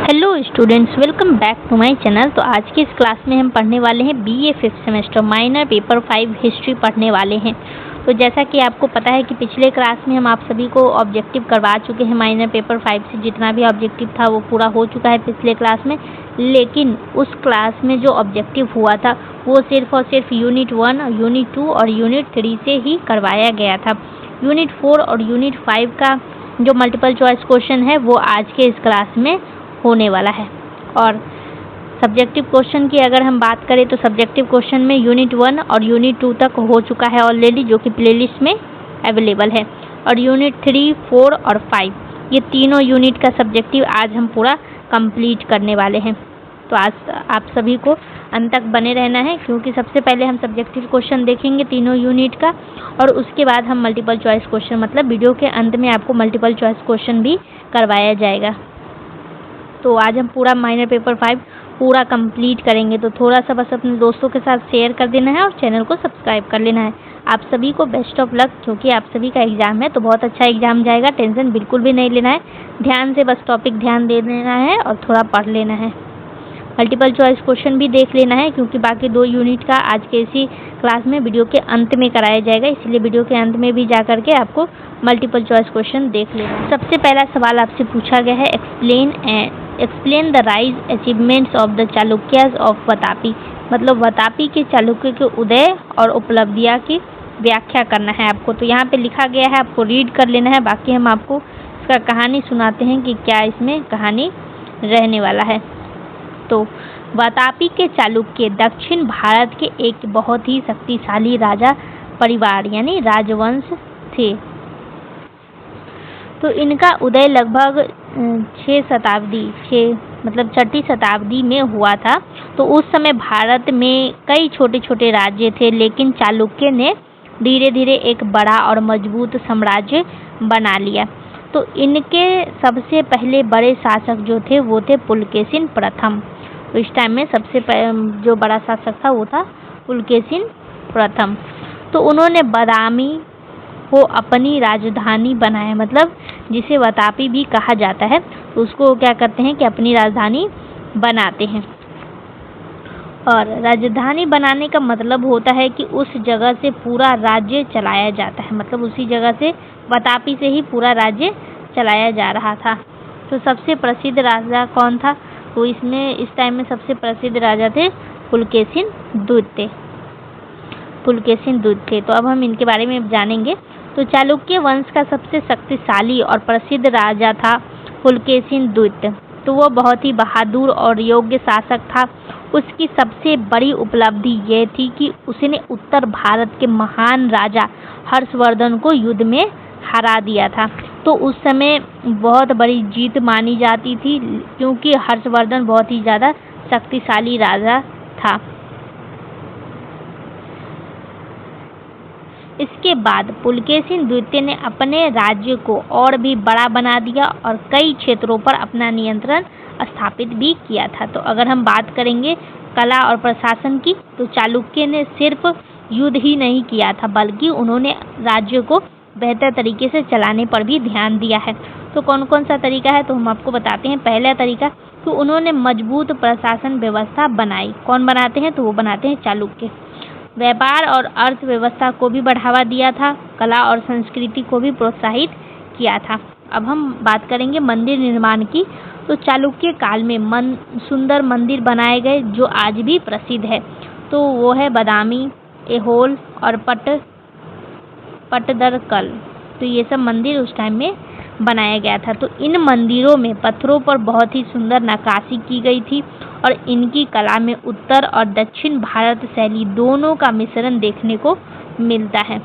Hello students, welcome back to my channel. तो आज की इस क्लास में हम पढ़ने वाले हैं BA 5th semester minor paper 5 history पढ़ने वाले हैं। तो जैसा कि आपको पता है कि पिछले क्लास में हम आप सभी को ऑब्जेक्टिव करवा चुके हैं। माइनर पेपर 5 से जितना भी ऑब्जेक्टिव था वो पूरा हो चुका है पिछले क्लास में। लेकिन उस क्लास में जो ऑब्जेक्टिव हुआ था वो सिर्फ और सिर्फ यूनिट 1, यूनिट 2 और यूनिट 3 से ही करवाया गया था। यूनिट 4 और यूनिट 5 का जो मल्टीपल चॉइस क्वेश्चन है वो आज के इस क्लास में होने वाला है। और सब्जेक्टिव क्वेश्चन की अगर हम बात करें तो सब्जेक्टिव क्वेश्चन में यूनिट 1 और यूनिट 2 तक हो चुका है ऑलरेडी, जो कि प्लेलिस्ट में अवेलेबल है। और यूनिट 3, 4 और 5 ये तीनों यूनिट का सब्जेक्टिव आज हम पूरा कंप्लीट करने वाले हैं। तो आज आप सभी को अंत तक बने रहना है, क्योंकि सबसे पहले हम सब्जेक्टिव क्वेश्चन देखेंगे तीनों यूनिट का, और उसके बाद हम मल्टीपल चॉइस क्वेश्चन, मतलब वीडियो के अंत में आपको मल्टीपल चॉइस क्वेश्चन भी करवाया जाएगा। तो आज हम पूरा माइनर पेपर 5 पूरा कंप्लीट करेंगे। तो थोड़ा सा बस अपने दोस्तों के साथ शेयर कर देना है और चैनल को सब्सक्राइब कर लेना है। आप सभी को बेस्ट ऑफ लक, क्योंकि आप सभी का एग्ज़ाम है तो बहुत अच्छा एग्ज़ाम जाएगा। टेंशन बिल्कुल भी नहीं लेना है, ध्यान से बस टॉपिक ध्यान दे देना है और थोड़ा पढ़ लेना है। मल्टीपल चॉइस क्वेश्चन भी देख लेना है, क्योंकि बाकी 2 यूनिट का आज के इसी क्लास में वीडियो के अंत में कराया जाएगा। इसलिए वीडियो के अंत में भी जा करके आपको मल्टीपल चॉइस क्वेश्चन देख लेना है। सबसे पहला सवाल आपसे पूछा गया है, explain the rise achievements of the Chalukyas of Vatapi. मतलब वातापी के चालुक्य के उदय और उपलब्धियाँ की व्याख्या करना है आपको। तो यहाँ पे लिखा गया है, आपको रीड कर लेना है। बाकी हम आपको इसका कहानी सुनाते हैं कि क्या इसमें कहानी रहने वाला है। तो वातापी के चालुक्य दक्षिण भारत के एक बहुत ही शक्तिशाली राजा परिवार यानी राजवंश थे। तो इनका उदय लगभग 6वीं शताब्दी में हुआ था। तो उस समय भारत में कई छोटे छोटे राज्य थे, लेकिन चालुक्य ने धीरे धीरे एक बड़ा और मजबूत साम्राज्य बना लिया। तो इनके सबसे पहले बड़े शासक जो थे वो थे पुलकेशिन प्रथम। तो इस टाइम में सबसे जो बड़ा शासक था वो था पुलकेशिन प्रथम। तो उन्होंने बादामी को अपनी राजधानी बनाया, मतलब जिसे वातापी भी कहा जाता है, तो उसको क्या करते हैं कि अपनी राजधानी बनाते हैं। और राजधानी बनाने का मतलब होता है कि उस जगह से पूरा राज्य चलाया जाता है, मतलब उसी जगह से वातापी से ही पूरा राज्य चलाया जा रहा था। तो सबसे प्रसिद्ध राजा कौन था? तो इसमें इस टाइम में सबसे प्रसिद्ध राजा थे पुलकेशिन द्वितीय। तो अब हम इनके बारे में जानेंगे। तो चालुक्य वंश का सबसे शक्तिशाली और प्रसिद्ध राजा था पुलकेशिन द्वितीय। तो वो बहुत ही बहादुर और योग्य शासक था। उसकी सबसे बड़ी उपलब्धि ये थी कि उसने उत्तर भारत के महान राजा हर्षवर्धन को युद्ध में हरा दिया था। तो उस समय बहुत बड़ी जीत मानी जाती थी, क्योंकि हर्षवर्धन बहुत ही ज़्यादा शक्तिशाली राजा था। इसके बाद पुलकेशिन द्वितीय ने अपने राज्य को और भी बड़ा बना दिया और कई क्षेत्रों पर अपना नियंत्रण स्थापित भी किया था। तो अगर हम बात करेंगे कला और प्रशासन की, तो चालुक्य ने सिर्फ युद्ध ही नहीं किया था, बल्कि उन्होंने राज्य को बेहतर तरीके से चलाने पर भी ध्यान दिया है। तो कौन कौन सा तरीका है तो हम आपको बताते हैं। पहला तरीका, तो उन्होंने मजबूत प्रशासन व्यवस्था बनाई। कौन बनाते हैं? तो वो बनाते हैं चालुक्य। व्यापार और अर्थव्यवस्था को भी बढ़ावा दिया था, कला और संस्कृति को भी प्रोत्साहित किया था। अब हम बात करेंगे मंदिर निर्माण की। तो चालुक्य काल में सुंदर मंदिर बनाए गए, जो आज भी प्रसिद्ध है। तो वो है बादामी, ऐहोल और पट्टदकल। तो ये सब मंदिर उस टाइम में बनाया गया था। तो इन मंदिरों में पत्थरों पर बहुत ही सुंदर नक्काशी की गई थी, और इनकी कला में उत्तर और दक्षिण भारत शैली दोनों का मिश्रण देखने को मिलता है।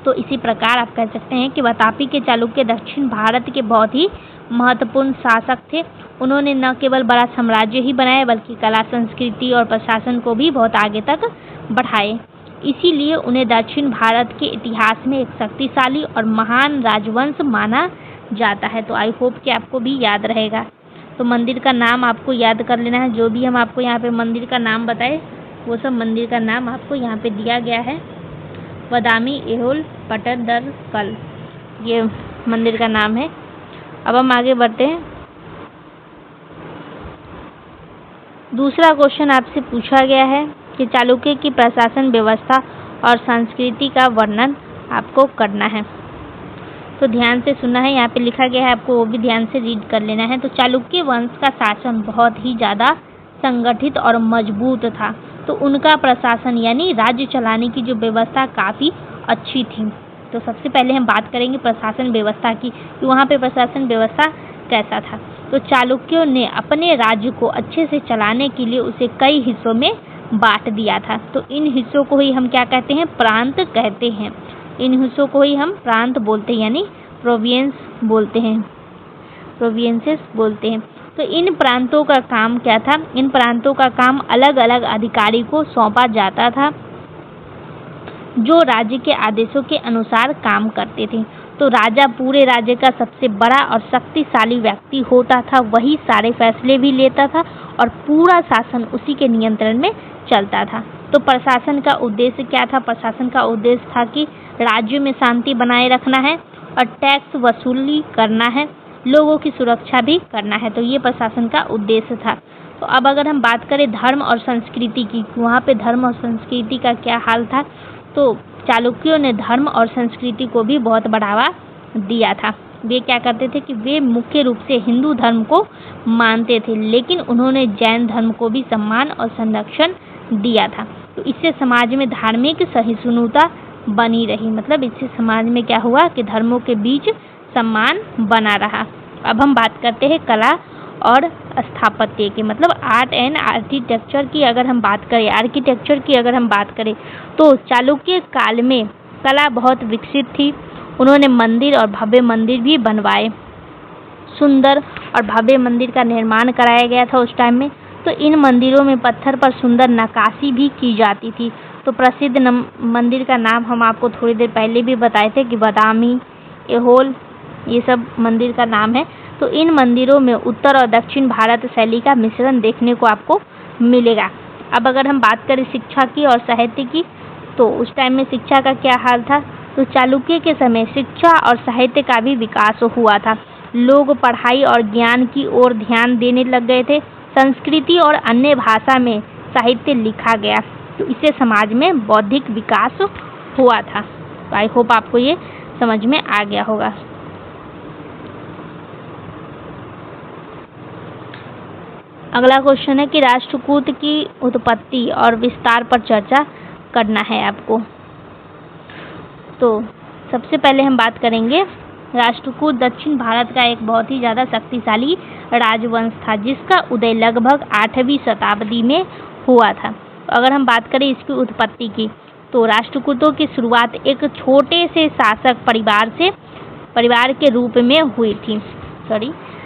तो इसी प्रकार आप कह सकते हैं कि वातापी के चालुक्य दक्षिण भारत के बहुत ही महत्वपूर्ण शासक थे। उन्होंने न केवल बड़ा साम्राज्य ही बनाया, बल्कि कला, संस्कृति और प्रशासन को भी बहुत आगे तक बढ़ाए। इसीलिए उन्हें दक्षिण भारत के इतिहास में एक शक्तिशाली और महान राजवंश माना जाता है। तो आई होप कि आपको भी याद रहेगा। तो मंदिर का नाम आपको याद कर लेना है। जो भी हम आपको यहाँ पे मंदिर का नाम बताए, वो सब मंदिर का नाम आपको यहाँ पे दिया गया है। बादामी, ऐहोल, पट्टदकल, ये मंदिर का नाम है। अब हम आगे बढ़ते हैं। दूसरा क्वेश्चन आपसे पूछा गया है कि चालुक्य की प्रशासन व्यवस्था और संस्कृति का वर्णन आपको करना है। तो ध्यान से सुनना है, यहाँ पे लिखा गया है, आपको वो भी ध्यान से रीड कर लेना है। तो चालुक्य वंश का शासन बहुत ही ज़्यादा संगठित और मजबूत था। तो उनका प्रशासन यानी राज्य चलाने की जो व्यवस्था काफ़ी अच्छी थी। तो सबसे पहले हम बात करेंगे प्रशासन व्यवस्था की कि वहाँ पे प्रशासन व्यवस्था कैसा था। तो चालुक्यों ने अपने राज्य को अच्छे से चलाने के लिए उसे कई हिस्सों में बांट दिया था। तो इन हिस्सों को ही हम क्या कहते हैं, प्रांत कहते हैं। इन हिस्सों को ही हम प्रांत बोलते हैं यानी प्रोविंस बोलते हैं, प्रोविंसेस बोलते हैं। तो इन प्रांतों का काम क्या था, इन प्रांतों का काम अलग अलग अधिकारी को सौंपा जाता था जो राज्य के आदेशों के अनुसार काम करते थे। तो राजा पूरे राज्य का सबसे बड़ा और शक्तिशाली व्यक्ति होता था, वही सारे फैसले भी लेता था और पूरा शासन उसी के नियंत्रण में चलता था। तो प्रशासन का उद्देश्य क्या था, प्रशासन का उद्देश्य था कि राज्य में शांति बनाए रखना है और टैक्स वसूली करना है, लोगों की सुरक्षा भी करना है। तो ये प्रशासन का उद्देश्य था। तो अब अगर हम बात करें धर्म और संस्कृति की, वहाँ पे धर्म और संस्कृति का क्या हाल था, तो चालुक्यों ने धर्म और संस्कृति को भी बहुत बढ़ावा दिया था। वे क्या करते थे कि वे मुख्य रूप से हिंदू धर्म को मानते थे, लेकिन उन्होंने जैन धर्म को भी सम्मान और संरक्षण दिया था। तो इससे समाज में धार्मिक सहिष्णुता बनी रही, मतलब इससे समाज में क्या हुआ कि धर्मों के बीच सम्मान बना रहा। अब हम बात करते हैं कला और स्थापत्य की, मतलब आर्ट एंड आर्किटेक्चर की अगर हम बात करें, आर्किटेक्चर की अगर हम बात करें, तो चालुक्य काल में कला बहुत विकसित थी। उन्होंने मंदिर और भव्य मंदिर भी बनवाए, सुंदर और भव्य मंदिर का निर्माण कराया गया था उस टाइम में। तो इन मंदिरों में पत्थर पर सुंदर नक्काशी भी की जाती थी। तो प्रसिद्ध मंदिर का नाम हम आपको थोड़ी देर पहले भी बताए थे कि बादामी, ऐहोल, ये सब मंदिर का नाम है। तो इन मंदिरों में उत्तर और दक्षिण भारत शैली का मिश्रण देखने को आपको मिलेगा। अब अगर हम बात करें शिक्षा की और साहित्य की, तो उस टाइम में शिक्षा का क्या हाल था, तो चालुक्य के समय शिक्षा और साहित्य का भी विकास हुआ था। लोग पढ़ाई और ज्ञान की ओर ध्यान देने लग गए थे। संस्कृति और अन्य भाषा में साहित्य लिखा गया, तो इससे समाज में बौद्धिक विकास हुआ था। तो आई होप आपको ये समझ में आ गया होगा। अगला क्वेश्चन है कि राष्ट्रकूट की उत्पत्ति और विस्तार पर चर्चा करना है आपको। तो सबसे पहले हम बात करेंगे, राष्ट्रकूट दक्षिण भारत का एक बहुत ही ज़्यादा शक्तिशाली राजवंश था जिसका उदय लगभग 8वीं शताब्दी में हुआ था। अगर हम बात करें इसकी उत्पत्ति की, तो राष्ट्रकूटों की शुरुआत एक छोटे से शासक परिवार के रूप में हुई थी।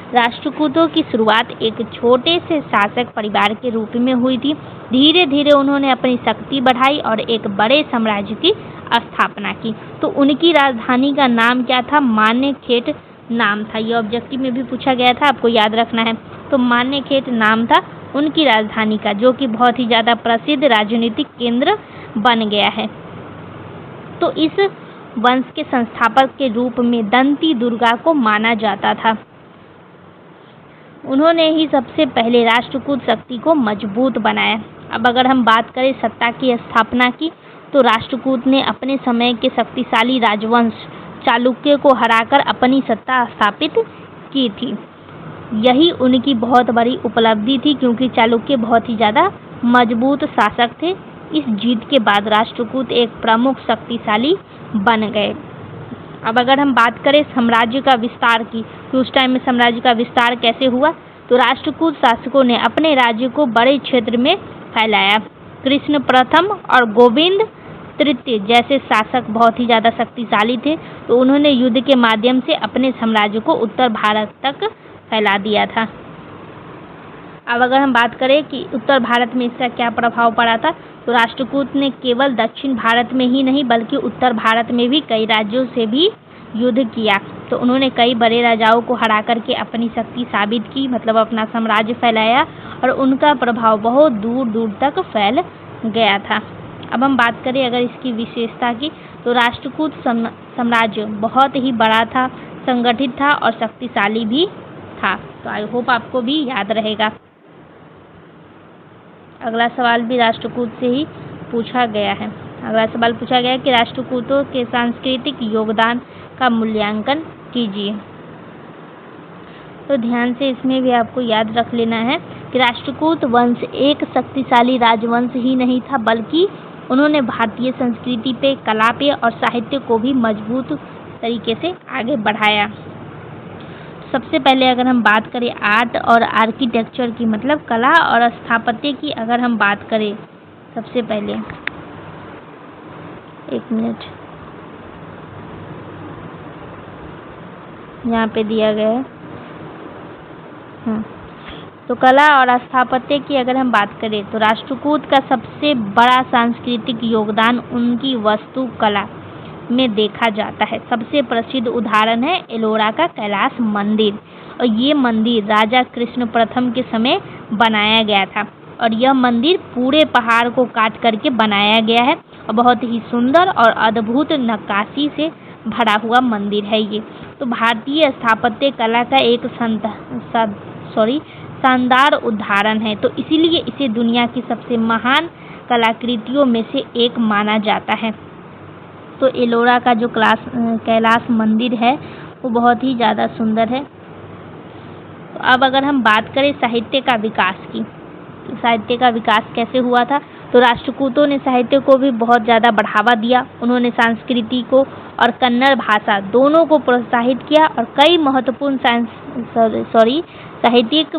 राष्ट्रकूटों की शुरुआत एक छोटे से शासक परिवार के रूप में हुई थी। धीरे धीरे उन्होंने अपनी शक्ति बढ़ाई और एक बड़े साम्राज्य की स्थापना की। तो उनकी राजधानी का नाम क्या था, मान्यखेट नाम था। ये ऑब्जेक्टिव में भी पूछा गया था, आपको याद रखना है। तो मान्यखेट नाम था उनकी राजधानी का, जो कि बहुत ही ज़्यादा प्रसिद्ध राजनीतिक केंद्र बन गया है। तो इस वंश के संस्थापक के रूप में दंती दुर्गा को माना जाता था। उन्होंने ही सबसे पहले राष्ट्रकूट शक्ति को मजबूत बनाया। अब अगर हम बात करें सत्ता की स्थापना की, तो राष्ट्रकूट ने अपने समय के शक्तिशाली राजवंश चालुक्य को हराकर अपनी सत्ता स्थापित की थी। यही उनकी बहुत बड़ी उपलब्धि थी, क्योंकि चालुक्य बहुत ही ज़्यादा मजबूत शासक थे। इस जीत के बाद राष्ट्रकूट एक प्रमुख शक्तिशाली बन गए। अब अगर हम बात करें साम्राज्य का विस्तार की, तो उस टाइम में साम्राज्य का विस्तार कैसे हुआ, तो राष्ट्रकूट शासकों ने अपने राज्य को बड़े क्षेत्र में फैलाया। कृष्ण प्रथम और गोविंद तृतीय जैसे शासक बहुत ही ज़्यादा शक्तिशाली थे, तो उन्होंने युद्ध के माध्यम से अपने साम्राज्य को उत्तर भारत तक फैला दिया था। अब अगर हम बात करें कि उत्तर भारत में इसका क्या प्रभाव पड़ा था, तो राष्ट्रकूट ने केवल दक्षिण भारत में ही नहीं बल्कि उत्तर भारत में भी कई राज्यों से भी युद्ध किया। तो उन्होंने कई बड़े राजाओं को हरा करके अपनी शक्ति साबित की, मतलब अपना साम्राज्य फैलाया, और उनका प्रभाव बहुत दूर दूर तक फैल गया था। अब हम बात करें अगर इसकी विशेषता की, तो राष्ट्रकूट साम्राज्य बहुत ही बड़ा था, संगठित था और शक्तिशाली भी था। तो आई होप आपको भी याद रहेगा। अगला सवाल भी राष्ट्रकूट से ही पूछा गया है। अगला सवाल पूछा गया है कि राष्ट्रकूटों के सांस्कृतिक योगदान का मूल्यांकन कीजिए। तो ध्यान से इसमें भी आपको याद रख लेना है कि राष्ट्रकूट वंश एक शक्तिशाली राजवंश ही नहीं था, बल्कि उन्होंने भारतीय संस्कृति पे, कला पे और साहित्य को भी मजबूत तरीके से आगे बढ़ाया। सबसे पहले अगर हम बात करें आर्ट और आर्किटेक्चर की, मतलब कला और स्थापत्य की अगर हम बात करें, सबसे पहले एक मिनट यहाँ पे दिया गया है। तो कला और स्थापत्य की अगर हम बात करें तो राष्ट्रकूट का सबसे बड़ा सांस्कृतिक योगदान उनकी वास्तुकला में देखा जाता है। सबसे प्रसिद्ध उदाहरण है एलोरा का कैलाश मंदिर, और ये मंदिर राजा कृष्ण प्रथम के समय बनाया गया था, और यह मंदिर पूरे पहाड़ को काट करके बनाया गया है और बहुत ही सुंदर और अद्भुत नक्काशी से भरा हुआ मंदिर है ये। तो भारतीय स्थापत्य कला का एक शानदार उदाहरण है, तो इसीलिए इसे दुनिया की सबसे महान कलाकृतियों में से एक माना जाता है। तो एलोरा का जो कैलाश मंदिर है वो बहुत ही ज़्यादा सुंदर है। तो अब अगर हम बात करें साहित्य का विकास की, तो साहित्य का विकास कैसे हुआ था, तो राष्ट्रकूटों ने साहित्य को भी बहुत ज़्यादा बढ़ावा दिया। उन्होंने संस्कृति को और कन्नड़ भाषा दोनों को प्रोत्साहित किया और कई महत्वपूर्ण साहित्यिक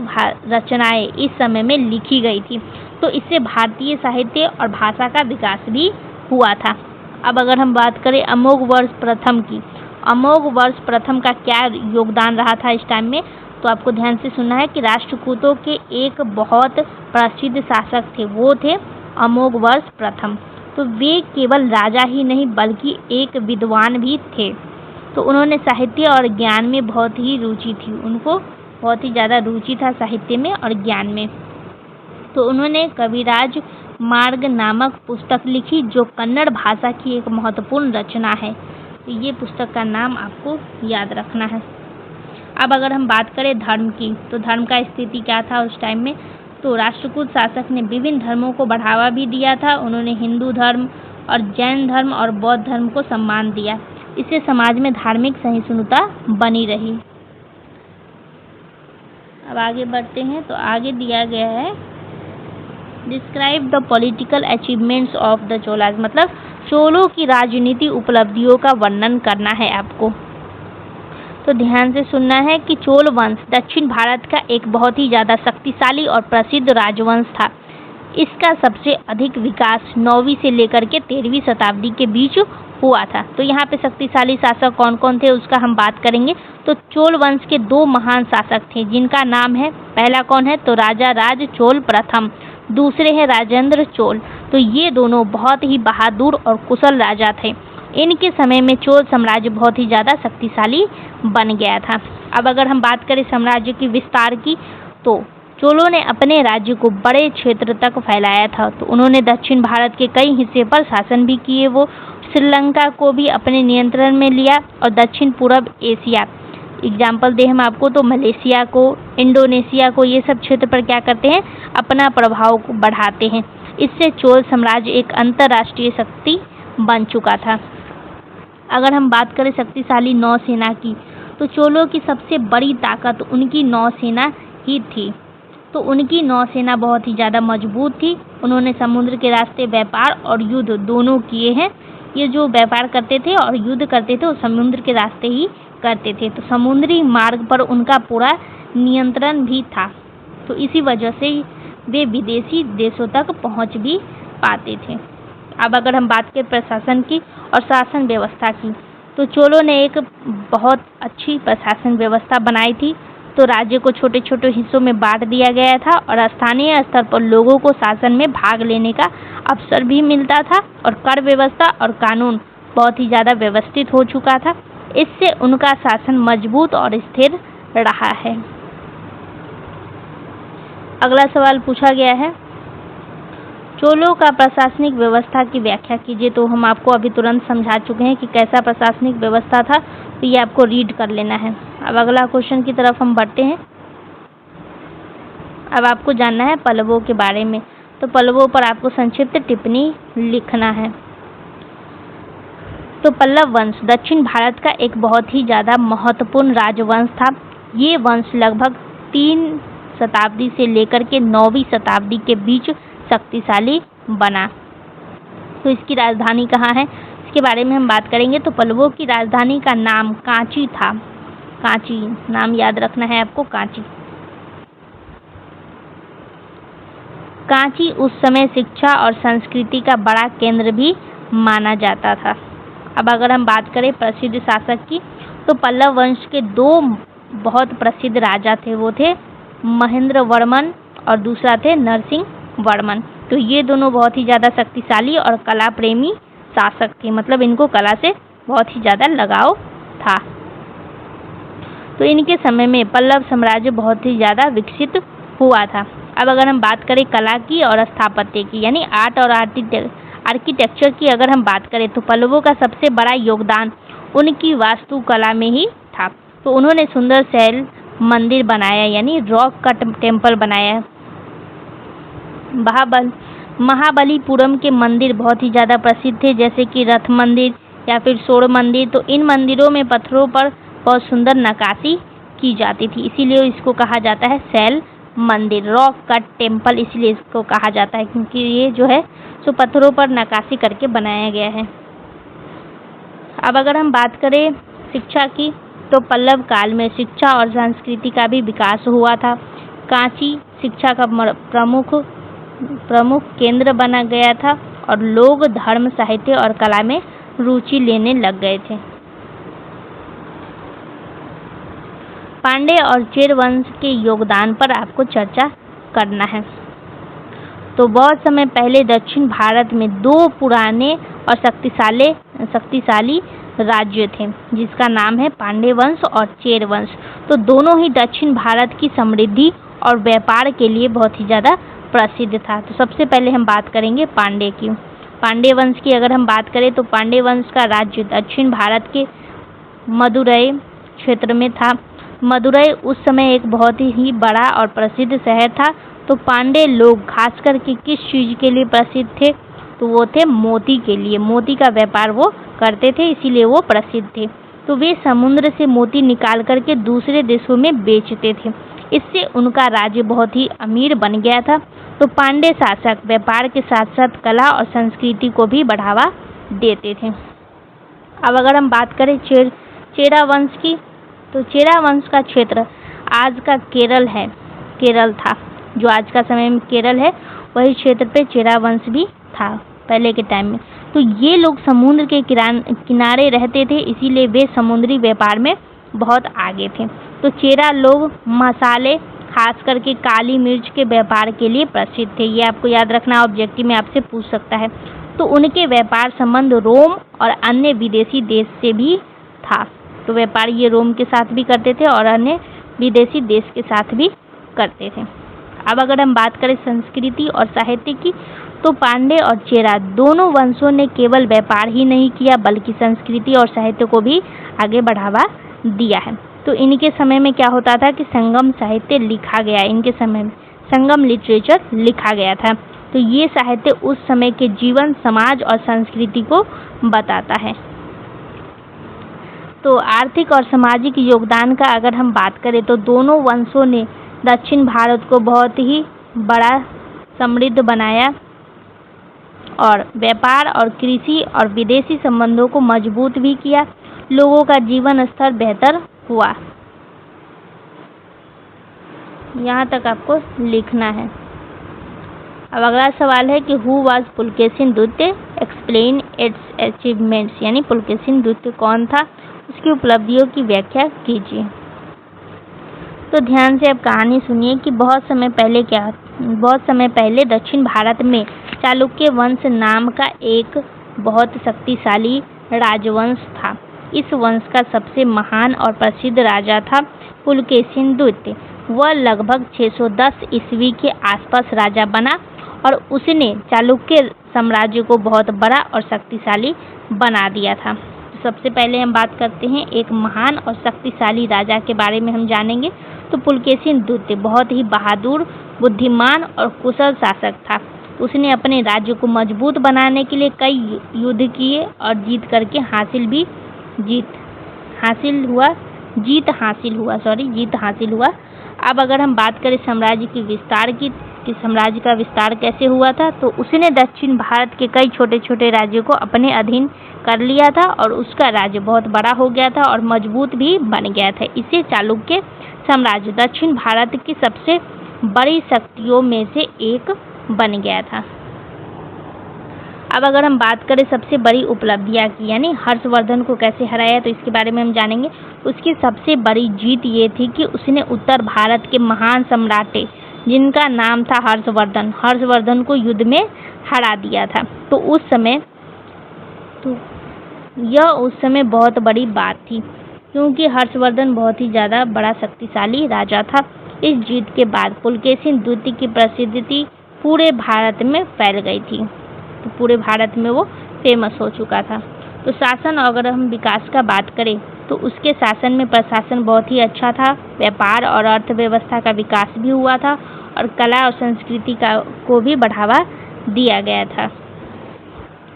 रचनाएं इस समय में लिखी गई थी। तो इससे भारतीय साहित्य और भाषा का विकास भी हुआ था। अब अगर हम बात करें अमोघ वर्ष प्रथम की, अमोघ वर्ष प्रथम का क्या योगदान रहा था इस टाइम में, तो आपको ध्यान से सुनना है कि राष्ट्रकूटों के एक बहुत प्रसिद्ध शासक थे, वो थे अमोघ वर्ष प्रथम। तो वे केवल राजा ही नहीं बल्कि एक विद्वान भी थे। तो उन्होंने साहित्य और ज्ञान में बहुत ही रुचि थी, उनको बहुत ही ज़्यादा रुचि था साहित्य में और ज्ञान में। तो उन्होंने कविराज मार्ग नामक पुस्तक लिखी, जो कन्नड़ भाषा की एक महत्वपूर्ण रचना है। तो ये पुस्तक का नाम आपको याद रखना है। अब अगर हम बात करें धर्म की, तो धर्म का स्थिति क्या था उस टाइम में, तो राष्ट्रकूट शासक ने विभिन्न धर्मों को बढ़ावा भी दिया था। उन्होंने हिंदू धर्म और जैन धर्म और बौद्ध धर्म को सम्मान दिया। इससे समाज में धार्मिक सहिष्णुता बनी रही। अब आगे बढ़ते हैं, तो आगे दिया गया है describe the political achievements of the Cholas, मतलब चोलों की राजनीति उपलब्धियों का वर्णन करना है आपको। तो ध्यान से सुनना है कि चोल वंश दक्षिण भारत का एक बहुत ही ज़्यादा शक्तिशाली और प्रसिद्ध राजवंश था। इसका सबसे अधिक विकास 9वीं से लेकर के 13वीं शताब्दी के बीच हुआ था। तो यहाँ पे शक्तिशाली शासक कौन कौन थे उसका हम बात करेंगे। तो चोल वंश के 2 महान शासक थे, जिनका नाम है, पहला कौन है, तो राजा राज चोल प्रथम, दूसरे हैं राजेंद्र चोल। तो ये दोनों बहुत ही बहादुर और कुशल राजा थे। इनके समय में चोल साम्राज्य बहुत ही ज़्यादा शक्तिशाली बन गया था। अब अगर हम बात करें साम्राज्य की विस्तार की, तो चोलों ने अपने राज्य को बड़े क्षेत्र तक फैलाया था। तो उन्होंने दक्षिण भारत के कई हिस्से पर शासन भी किए, वो श्रीलंका को भी अपने नियंत्रण में लिया और दक्षिण पूर्व एशिया, एग्जाम्पल दे हम आपको, तो मलेशिया को, इंडोनेशिया को, ये सब क्षेत्र पर क्या करते हैं, अपना प्रभाव को बढ़ाते हैं। इससे चोल साम्राज्य एक अंतर्राष्ट्रीय शक्ति बन चुका था। अगर हम बात करें शक्तिशाली नौसेना की, तो चोलों की सबसे बड़ी ताकत उनकी नौसेना ही थी। तो उनकी नौसेना बहुत ही ज़्यादा मजबूत थी। उन्होंने समुद्र के रास्ते व्यापार और युद्ध दोनों किए हैं। ये जो व्यापार करते थे और युद्ध करते थे वो समुद्र के रास्ते ही करते थे। तो समुद्री मार्ग पर उनका पूरा नियंत्रण भी था। तो इसी वजह से वे विदेशी देशों तक पहुंच भी पाते थे। अब अगर हम बात करें प्रशासन की और शासन व्यवस्था की, तो चोलों ने एक बहुत अच्छी प्रशासन व्यवस्था बनाई थी। तो राज्य को छोटे छोटे हिस्सों में बांट दिया गया था और स्थानीय स्तर पर लोगों को शासन में भाग लेने का अवसर भी मिलता था, और कर व्यवस्था और कानून बहुत ही ज़्यादा व्यवस्थित हो चुका था। इससे उनका शासन मजबूत और स्थिर रहा है। अगला सवाल पूछा गया है, चोलों का प्रशासनिक व्यवस्था की व्याख्या कीजिए। तो हम आपको अभी तुरंत समझा चुके हैं कि कैसा प्रशासनिक व्यवस्था था, तो ये आपको रीड कर लेना है। अब अगला क्वेश्चन की तरफ हम बढ़ते हैं। अब आपको जानना है पल्लवों के बारे में। तो पल्लवों पर आपको संक्षिप्त टिप्पणी लिखना है। तो पल्लव वंश दक्षिण भारत का एक बहुत ही ज़्यादा महत्वपूर्ण राजवंश था। ये वंश लगभग 3 शताब्दी से लेकर के 9वीं शताब्दी के बीच शक्तिशाली बना। तो इसकी राजधानी कहाँ है, इसके बारे में हम बात करेंगे। तो पल्लवों की राजधानी का नाम कांची था। कांची नाम याद रखना है आपको, कांची। कांची उस समय शिक्षा और संस्कृति का बड़ा केंद्र भी माना जाता था। अब अगर हम बात करें प्रसिद्ध शासक की, तो पल्लव वंश के 2 बहुत प्रसिद्ध राजा थे। वो थे महेंद्र वर्मन और दूसरा थे नरसिंह वर्मन। तो ये दोनों बहुत ही ज़्यादा शक्तिशाली और कला प्रेमी शासक थे, मतलब इनको कला से बहुत ही ज़्यादा लगाव था। तो इनके समय में पल्लव साम्राज्य बहुत ही ज़्यादा विकसित हुआ था। अब अगर हम बात करें कला की और स्थापत्य की, यानी आर्ट और आर्किटेक्चर की अगर हम बात करें, तो पल्लवों का सबसे बड़ा योगदान उनकी वास्तुकला में ही था। तो उन्होंने सुंदर शैल मंदिर बनाया, यानी रॉक कट टेम्पल बनाया। महाबलीपुरम के मंदिर बहुत ही ज़्यादा प्रसिद्ध थे, जैसे कि रथ मंदिर या फिर सोड़ मंदिर। तो इन मंदिरों में पत्थरों पर बहुत सुंदर नक्काशी की जाती थी, इसीलिए इसको कहा जाता है शैल मंदिर, रॉक कट टेम्पल इसलिए इसको कहा जाता है, क्योंकि ये जो है सो पत्थरों पर नक्काशी करके बनाया गया है। अब अगर हम बात करें शिक्षा की, तो पल्लव काल में शिक्षा और संस्कृति का भी विकास हुआ था। कांची शिक्षा का प्रमुख केंद्र बना गया था और लोग धर्म, साहित्य और कला में रुचि लेने लग गए थे। पांडे और चेर वंश के योगदान पर आपको चर्चा करना है। तो बहुत समय पहले दक्षिण भारत में 2 पुराने और शक्तिशाली राज्य थे, जिसका नाम है पांडे वंश और चेर वंश। तो दोनों ही दक्षिण भारत की समृद्धि और व्यापार के लिए बहुत ही ज़्यादा प्रसिद्ध था। तो सबसे पहले हम बात करेंगे पांडे की। पांडे वंश की अगर हम बात करें, तो पांडे वंश का राज्य दक्षिण भारत के मदुरै क्षेत्र में था। मदुरै उस समय एक बहुत ही बड़ा और प्रसिद्ध शहर था। तो पांडे लोग खास करके किस चीज़ के लिए प्रसिद्ध थे, तो वो थे मोती के लिए। मोती का व्यापार वो करते थे, इसीलिए वो प्रसिद्ध थे। तो वे समुद्र से मोती निकाल करके दूसरे देशों में बेचते थे, इससे उनका राज्य बहुत ही अमीर बन गया था। तो पांडे शासक व्यापार के साथ साथ कला और संस्कृति को भी बढ़ावा देते थे। अब अगर हम बात करें चेरा वंश की, तो चेरा वंश का क्षेत्र आज का केरल था, जो आज का समय में केरल है, वही क्षेत्र पे चेरा वंश भी था पहले के टाइम में। तो ये लोग समुद्र के किनारे रहते थे, इसीलिए वे समुद्री व्यापार में बहुत आगे थे। तो चेरा लोग मसाले, खास करके काली मिर्च के व्यापार के लिए प्रसिद्ध थे। ये आपको याद रखना, ऑब्जेक्टिव में आपसे पूछ सकता है। तो उनके व्यापार संबंध रोम और अन्य विदेशी देश से भी था। तो व्यापार ये रोम के साथ भी करते थे और अन्य विदेशी देश के साथ भी करते थे। अब अगर हम बात करें संस्कृति और साहित्य की, तो पांडे और चेरा दोनों वंशों ने केवल व्यापार ही नहीं किया, बल्कि संस्कृति और साहित्य को भी आगे बढ़ावा दिया है। तो इनके समय में क्या होता था कि संगम साहित्य लिखा गया, इनके समय में संगम लिटरेचर लिखा गया था। तो ये साहित्य उस समय के जीवन, समाज और संस्कृति को बताता है। तो आर्थिक और सामाजिक योगदान का अगर हम बात करें, तो दोनों वंशों ने दक्षिण भारत को बहुत ही बड़ा समृद्ध बनाया और व्यापार और कृषि और विदेशी संबंधों को मजबूत भी किया। लोगों का जीवन स्तर बेहतर हुआ। यहाँ तक आपको लिखना है। अब अगला सवाल है कि हु वाज पुलकेशिन द्वितीय, एक्सप्लेन इट्स अचीवमेंट्स, यानी पुलकेशिन द्वितीय कौन था, उसकी उपलब्धियों की व्याख्या कीजिए। तो ध्यान से अब कहानी सुनिए कि बहुत समय पहले दक्षिण भारत में चालुक्य वंश नाम का एक बहुत शक्तिशाली राजवंश था। इस वंश का सबसे महान और प्रसिद्ध राजा था पुलकेशिन द्वितीय। वह लगभग 610 ईस्वी के आसपास राजा बना और उसने चालुक्य साम्राज्य को बहुत बड़ा और शक्तिशाली बना दिया था। तो सबसे पहले हम बात करते हैं एक महान और शक्तिशाली राजा के बारे में हम जानेंगे। तो पुलकेशिन द्वितीय बहुत ही बहादुर, बुद्धिमान और कुशल शासक था। तो उसने अपने राज्य को मजबूत बनाने के लिए कई युद्ध किए और जीत हासिल हुआ। अब अगर हम बात करें साम्राज्य के विस्तार की, कि साम्राज्य का विस्तार कैसे हुआ था, तो उसने दक्षिण भारत के कई छोटे छोटे राज्यों को अपने अधीन कर लिया था और उसका राज्य बहुत बड़ा हो गया था और मजबूत भी बन गया था। इसे चालुक्य साम्राज्य दक्षिण भारत की सबसे बड़ी शक्तियों में से एक बन गया था। अब अगर हम बात करें सबसे बड़ी उपलब्धियां की, यानी हर्षवर्धन को कैसे हराया, तो इसके बारे में हम जानेंगे। उसकी सबसे बड़ी जीत ये थी कि उसने उत्तर भारत के महान सम्राट जिनका नाम था हर्षवर्धन को युद्ध में हरा दिया था। तो यह उस समय बहुत बड़ी बात थी, क्योंकि हर्षवर्धन बहुत ही ज़्यादा बड़ा शक्तिशाली राजा था। इस जीत के बाद पुलकेशिन द्वितीय की प्रसिद्धि पूरे भारत में फैल गई थी, तो पूरे भारत में वो फेमस हो चुका था। तो शासन, अगर हम विकास का बात करें, तो उसके शासन में प्रशासन बहुत ही अच्छा था, व्यापार और अर्थव्यवस्था का विकास भी हुआ था और कला और संस्कृति को भी बढ़ावा दिया गया था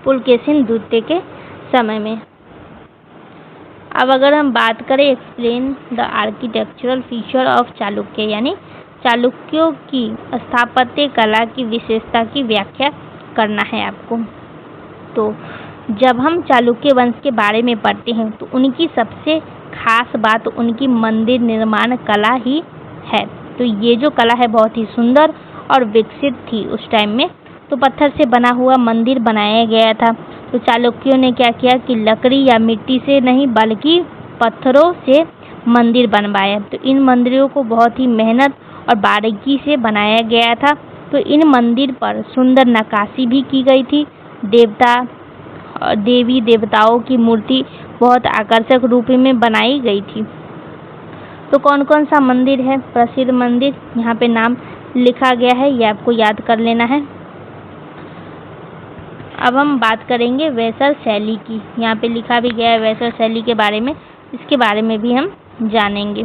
पुलकेशिन द्वितीय के समय में। अब अगर हम बात करें explain the architectural feature of Chalukya, यानी चालुक्यों की स्थापत्य कला की विशेषता की व्याख्या करना है आपको। तो जब हम चालुक्य वंश के बारे में पढ़ते हैं तो उनकी सबसे खास बात उनकी मंदिर निर्माण कला ही है। तो ये जो कला है बहुत ही सुंदर और विकसित थी उस टाइम में। तो पत्थर से बना हुआ मंदिर बनाया गया था। तो चालुक्यों ने क्या किया कि लकड़ी या मिट्टी से नहीं बल्कि पत्थरों से मंदिर बनवाया। तो इन मंदिरों को बहुत ही मेहनत और बारीकी से बनाया गया था। तो इन मंदिर पर सुंदर नक्काशी भी की गई थी। देवी देवताओं की मूर्ति बहुत आकर्षक रूप में बनाई गई थी। तो कौन कौन सा मंदिर है प्रसिद्ध मंदिर, यहाँ पे नाम लिखा गया है, ये आपको याद कर लेना है। अब हम बात करेंगे वेसर शैली की, यहाँ पे लिखा भी गया है वेसर शैली के बारे में, इसके बारे में भी हम जानेंगे।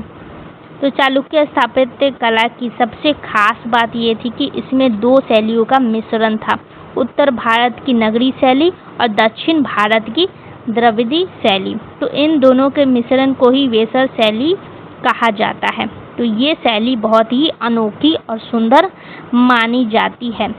तो चालुक्य स्थापत्य कला की सबसे खास बात ये थी कि इसमें दो शैलियों का मिश्रण था, उत्तर भारत की नगरी शैली और दक्षिण भारत की द्रविड़ी शैली। तो इन दोनों के मिश्रण को ही वेसर शैली कहा जाता है। तो ये शैली बहुत ही अनोखी और सुंदर मानी जाती है।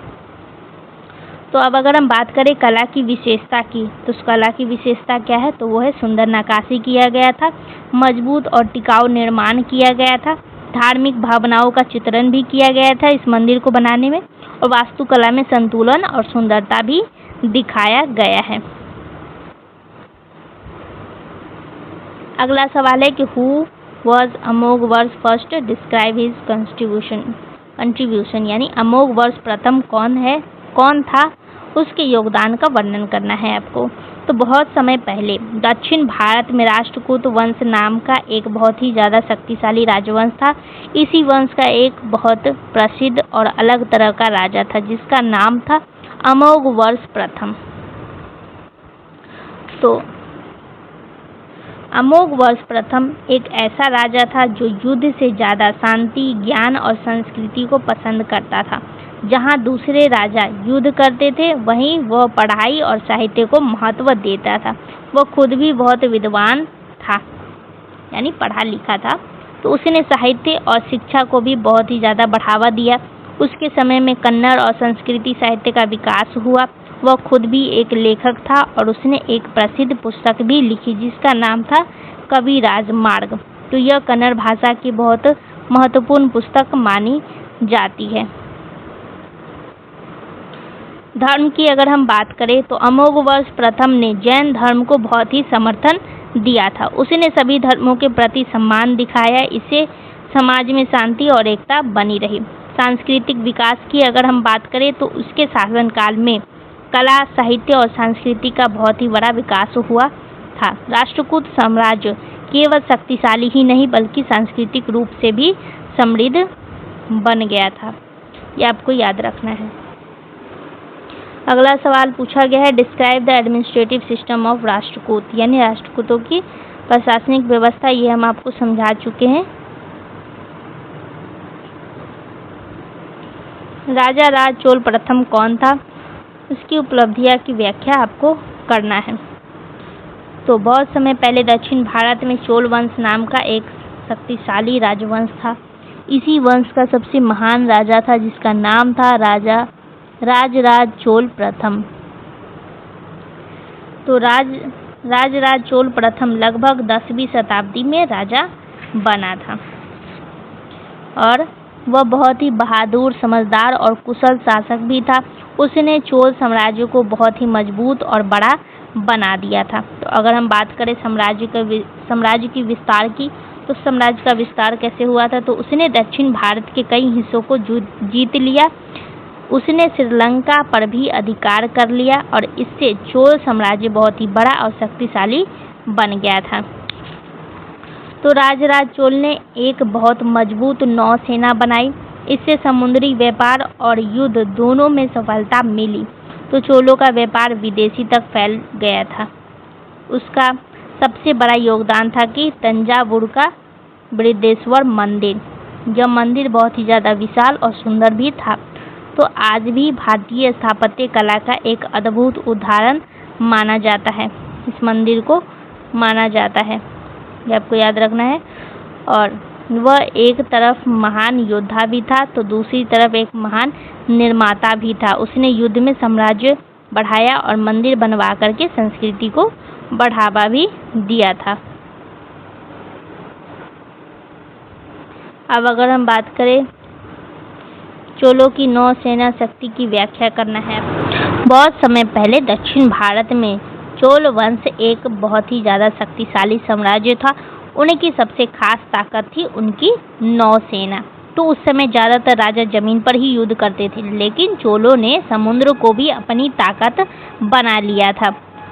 तो अब अगर हम बात करें कला की विशेषता की, तो उस कला की विशेषता क्या है, तो वो है सुंदर नक्काशी किया गया था, मजबूत और टिकाऊ निर्माण किया गया था, धार्मिक भावनाओं का चित्रण भी किया गया था इस मंदिर को बनाने में, और वास्तुकला में संतुलन और सुंदरता भी दिखाया गया है। अगला सवाल है कि who was Amoghavarsha first, describe his contribution, यानी अमोघवर्ष प्रथम कौन था, उसके योगदान का वर्णन करना है आपको। तो बहुत समय पहले दक्षिण भारत में राष्ट्रकूट वंश नाम का एक बहुत ही ज़्यादा शक्तिशाली राजवंश था। इसी वंश का एक बहुत प्रसिद्ध और अलग तरह का राजा था जिसका नाम था अमोघवर्ष प्रथम। तो अमोघवर्ष प्रथम एक ऐसा राजा था जो युद्ध से ज़्यादा शांति, ज्ञान और संस्कृति को पसंद करता था। जहाँ दूसरे राजा युद्ध करते थे वहीं वह पढ़ाई और साहित्य को महत्व देता था। वह खुद भी बहुत विद्वान था, यानी पढ़ा लिखा था। तो उसने साहित्य और शिक्षा को भी बहुत ही ज़्यादा बढ़ावा दिया। उसके समय में कन्नड़ और संस्कृति साहित्य का विकास हुआ। वह खुद भी एक लेखक था और उसने एक प्रसिद्ध पुस्तक भी लिखी जिसका नाम था कविराज मार्ग। तो यह कन्नड़ भाषा की बहुत महत्वपूर्ण पुस्तक मानी जाती है। धर्म की अगर हम बात करें तो अमोघवर्ष प्रथम ने जैन धर्म को बहुत ही समर्थन दिया था। उसने सभी धर्मों के प्रति सम्मान दिखाया, इससे समाज में शांति और एकता बनी रही। सांस्कृतिक विकास की अगर हम बात करें तो उसके शासनकाल में कला, साहित्य और संस्कृति का बहुत ही बड़ा विकास हुआ था। राष्ट्रकूट साम्राज्य केवल शक्तिशाली ही नहीं बल्कि सांस्कृतिक रूप से भी समृद्ध बन गया था। ये आपको याद रखना है। अगला सवाल पूछा गया है describe the administrative system of Rashtrakuta, यानी राष्ट्रकूटों की प्रशासनिक व्यवस्था। ये हम आपको समझा चुके हैं। राजा राज चोल प्रथम कौन था, उसकी उपलब्धियां की व्याख्या आपको करना है। तो बहुत समय पहले दक्षिण भारत में चोल वंश नाम का एक शक्तिशाली राजवंश था। इसी वंश का सबसे महान राजा था जिसका नाम था राजराज चोल प्रथम। तो राजराज चोल प्रथम लगभग 10वीं शताब्दी में राजा बना था और वह बहुत ही बहादुर, समझदार और कुशल शासक भी था। उसने चोल साम्राज्य को बहुत ही मजबूत और बड़ा बना दिया था। तो अगर हम बात करें साम्राज्य की विस्तार की, तो साम्राज्य का विस्तार कैसे हुआ था, तो उसने दक्षिण भारत के कई हिस्सों को जीत लिया। उसने श्रीलंका पर भी अधिकार कर लिया और इससे चोल साम्राज्य बहुत ही बड़ा और शक्तिशाली बन गया था। तो राजराज चोल ने एक बहुत मजबूत नौसेना बनाई। इससे समुद्री व्यापार और युद्ध दोनों में सफलता मिली। तो चोलों का व्यापार विदेशी तक फैल गया था। उसका सबसे बड़ा योगदान था कि तंजावुर का बृहदेश्वर मंदिर, यह मंदिर बहुत ही ज़्यादा विशाल और सुंदर भी था। तो आज भी भारतीय स्थापत्य कला का एक अद्भुत उदाहरण माना जाता है। इस मंदिर को माना जाता है, ये आपको याद रखना है। और वह एक तरफ महान योद्धा भी था तो दूसरी तरफ एक महान निर्माता भी था। उसने युद्ध में साम्राज्य बढ़ाया और मंदिर बनवा करके संस्कृति को बढ़ावा भी दिया था। अब अगर हम बात करें चोलों की नौसेना शक्ति की व्याख्या करना है। बहुत समय पहले दक्षिण भारत में चोल वंश एक बहुत ही ज़्यादा शक्तिशाली साम्राज्य था। उनकी सबसे खास ताकत थी उनकी नौसेना। तो उस समय ज़्यादातर राजा जमीन पर ही युद्ध करते थे, लेकिन चोलों ने समुद्र को भी अपनी ताकत बना लिया था।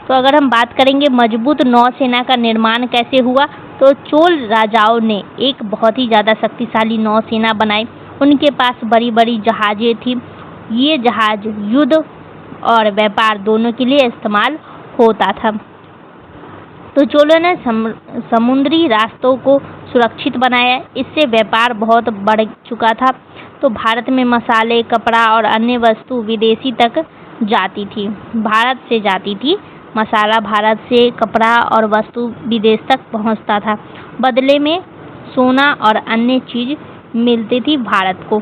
तो अगर हम बात करेंगे मजबूत नौसेना का निर्माण कैसे हुआ, तो चोल राजाओं ने एक बहुत ही ज़्यादा शक्तिशाली नौसेना बनाई। उनके पास बड़ी बड़ी जहाज़ें थी। ये जहाज युद्ध और व्यापार दोनों के लिए इस्तेमाल होता था। तो चोलों ने समुद्री रास्तों को सुरक्षित बनाया। इससे व्यापार बहुत बढ़ चुका था। तो भारत में मसाले, कपड़ा और अन्य वस्तु विदेशी तक जाती थी। भारत से जाती थी मसाला, भारत से कपड़ा और वस्तु विदेश तक पहुंचता था। बदले में सोना और अन्य चीज़ मिलती थी भारत को।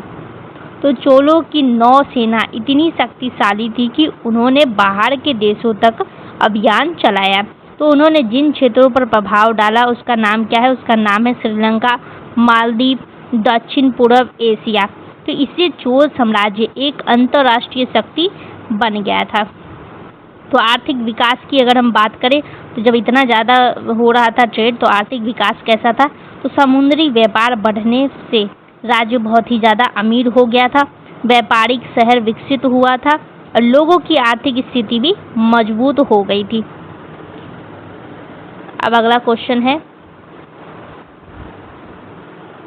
तो चोलों की नौसेना इतनी शक्तिशाली थी कि उन्होंने बाहर के देशों तक अभियान चलाया। तो उन्होंने जिन क्षेत्रों पर प्रभाव डाला उसका नाम क्या है, उसका नाम है श्रीलंका, मालदीव, दक्षिण पूर्व एशिया। तो इससे चोल साम्राज्य एक अंतर्राष्ट्रीय शक्ति बन गया था। तो आर्थिक विकास की अगर हम बात करें तो जब इतना ज़्यादा हो रहा था ट्रेड, तो आर्थिक विकास कैसा था, तो समुद्री व्यापार बढ़ने से राज्य बहुत ही ज़्यादा अमीर हो गया था। व्यापारिक शहर विकसित हुआ था और लोगों की आर्थिक स्थिति भी मजबूत हो गई थी। अब अगला क्वेश्चन है,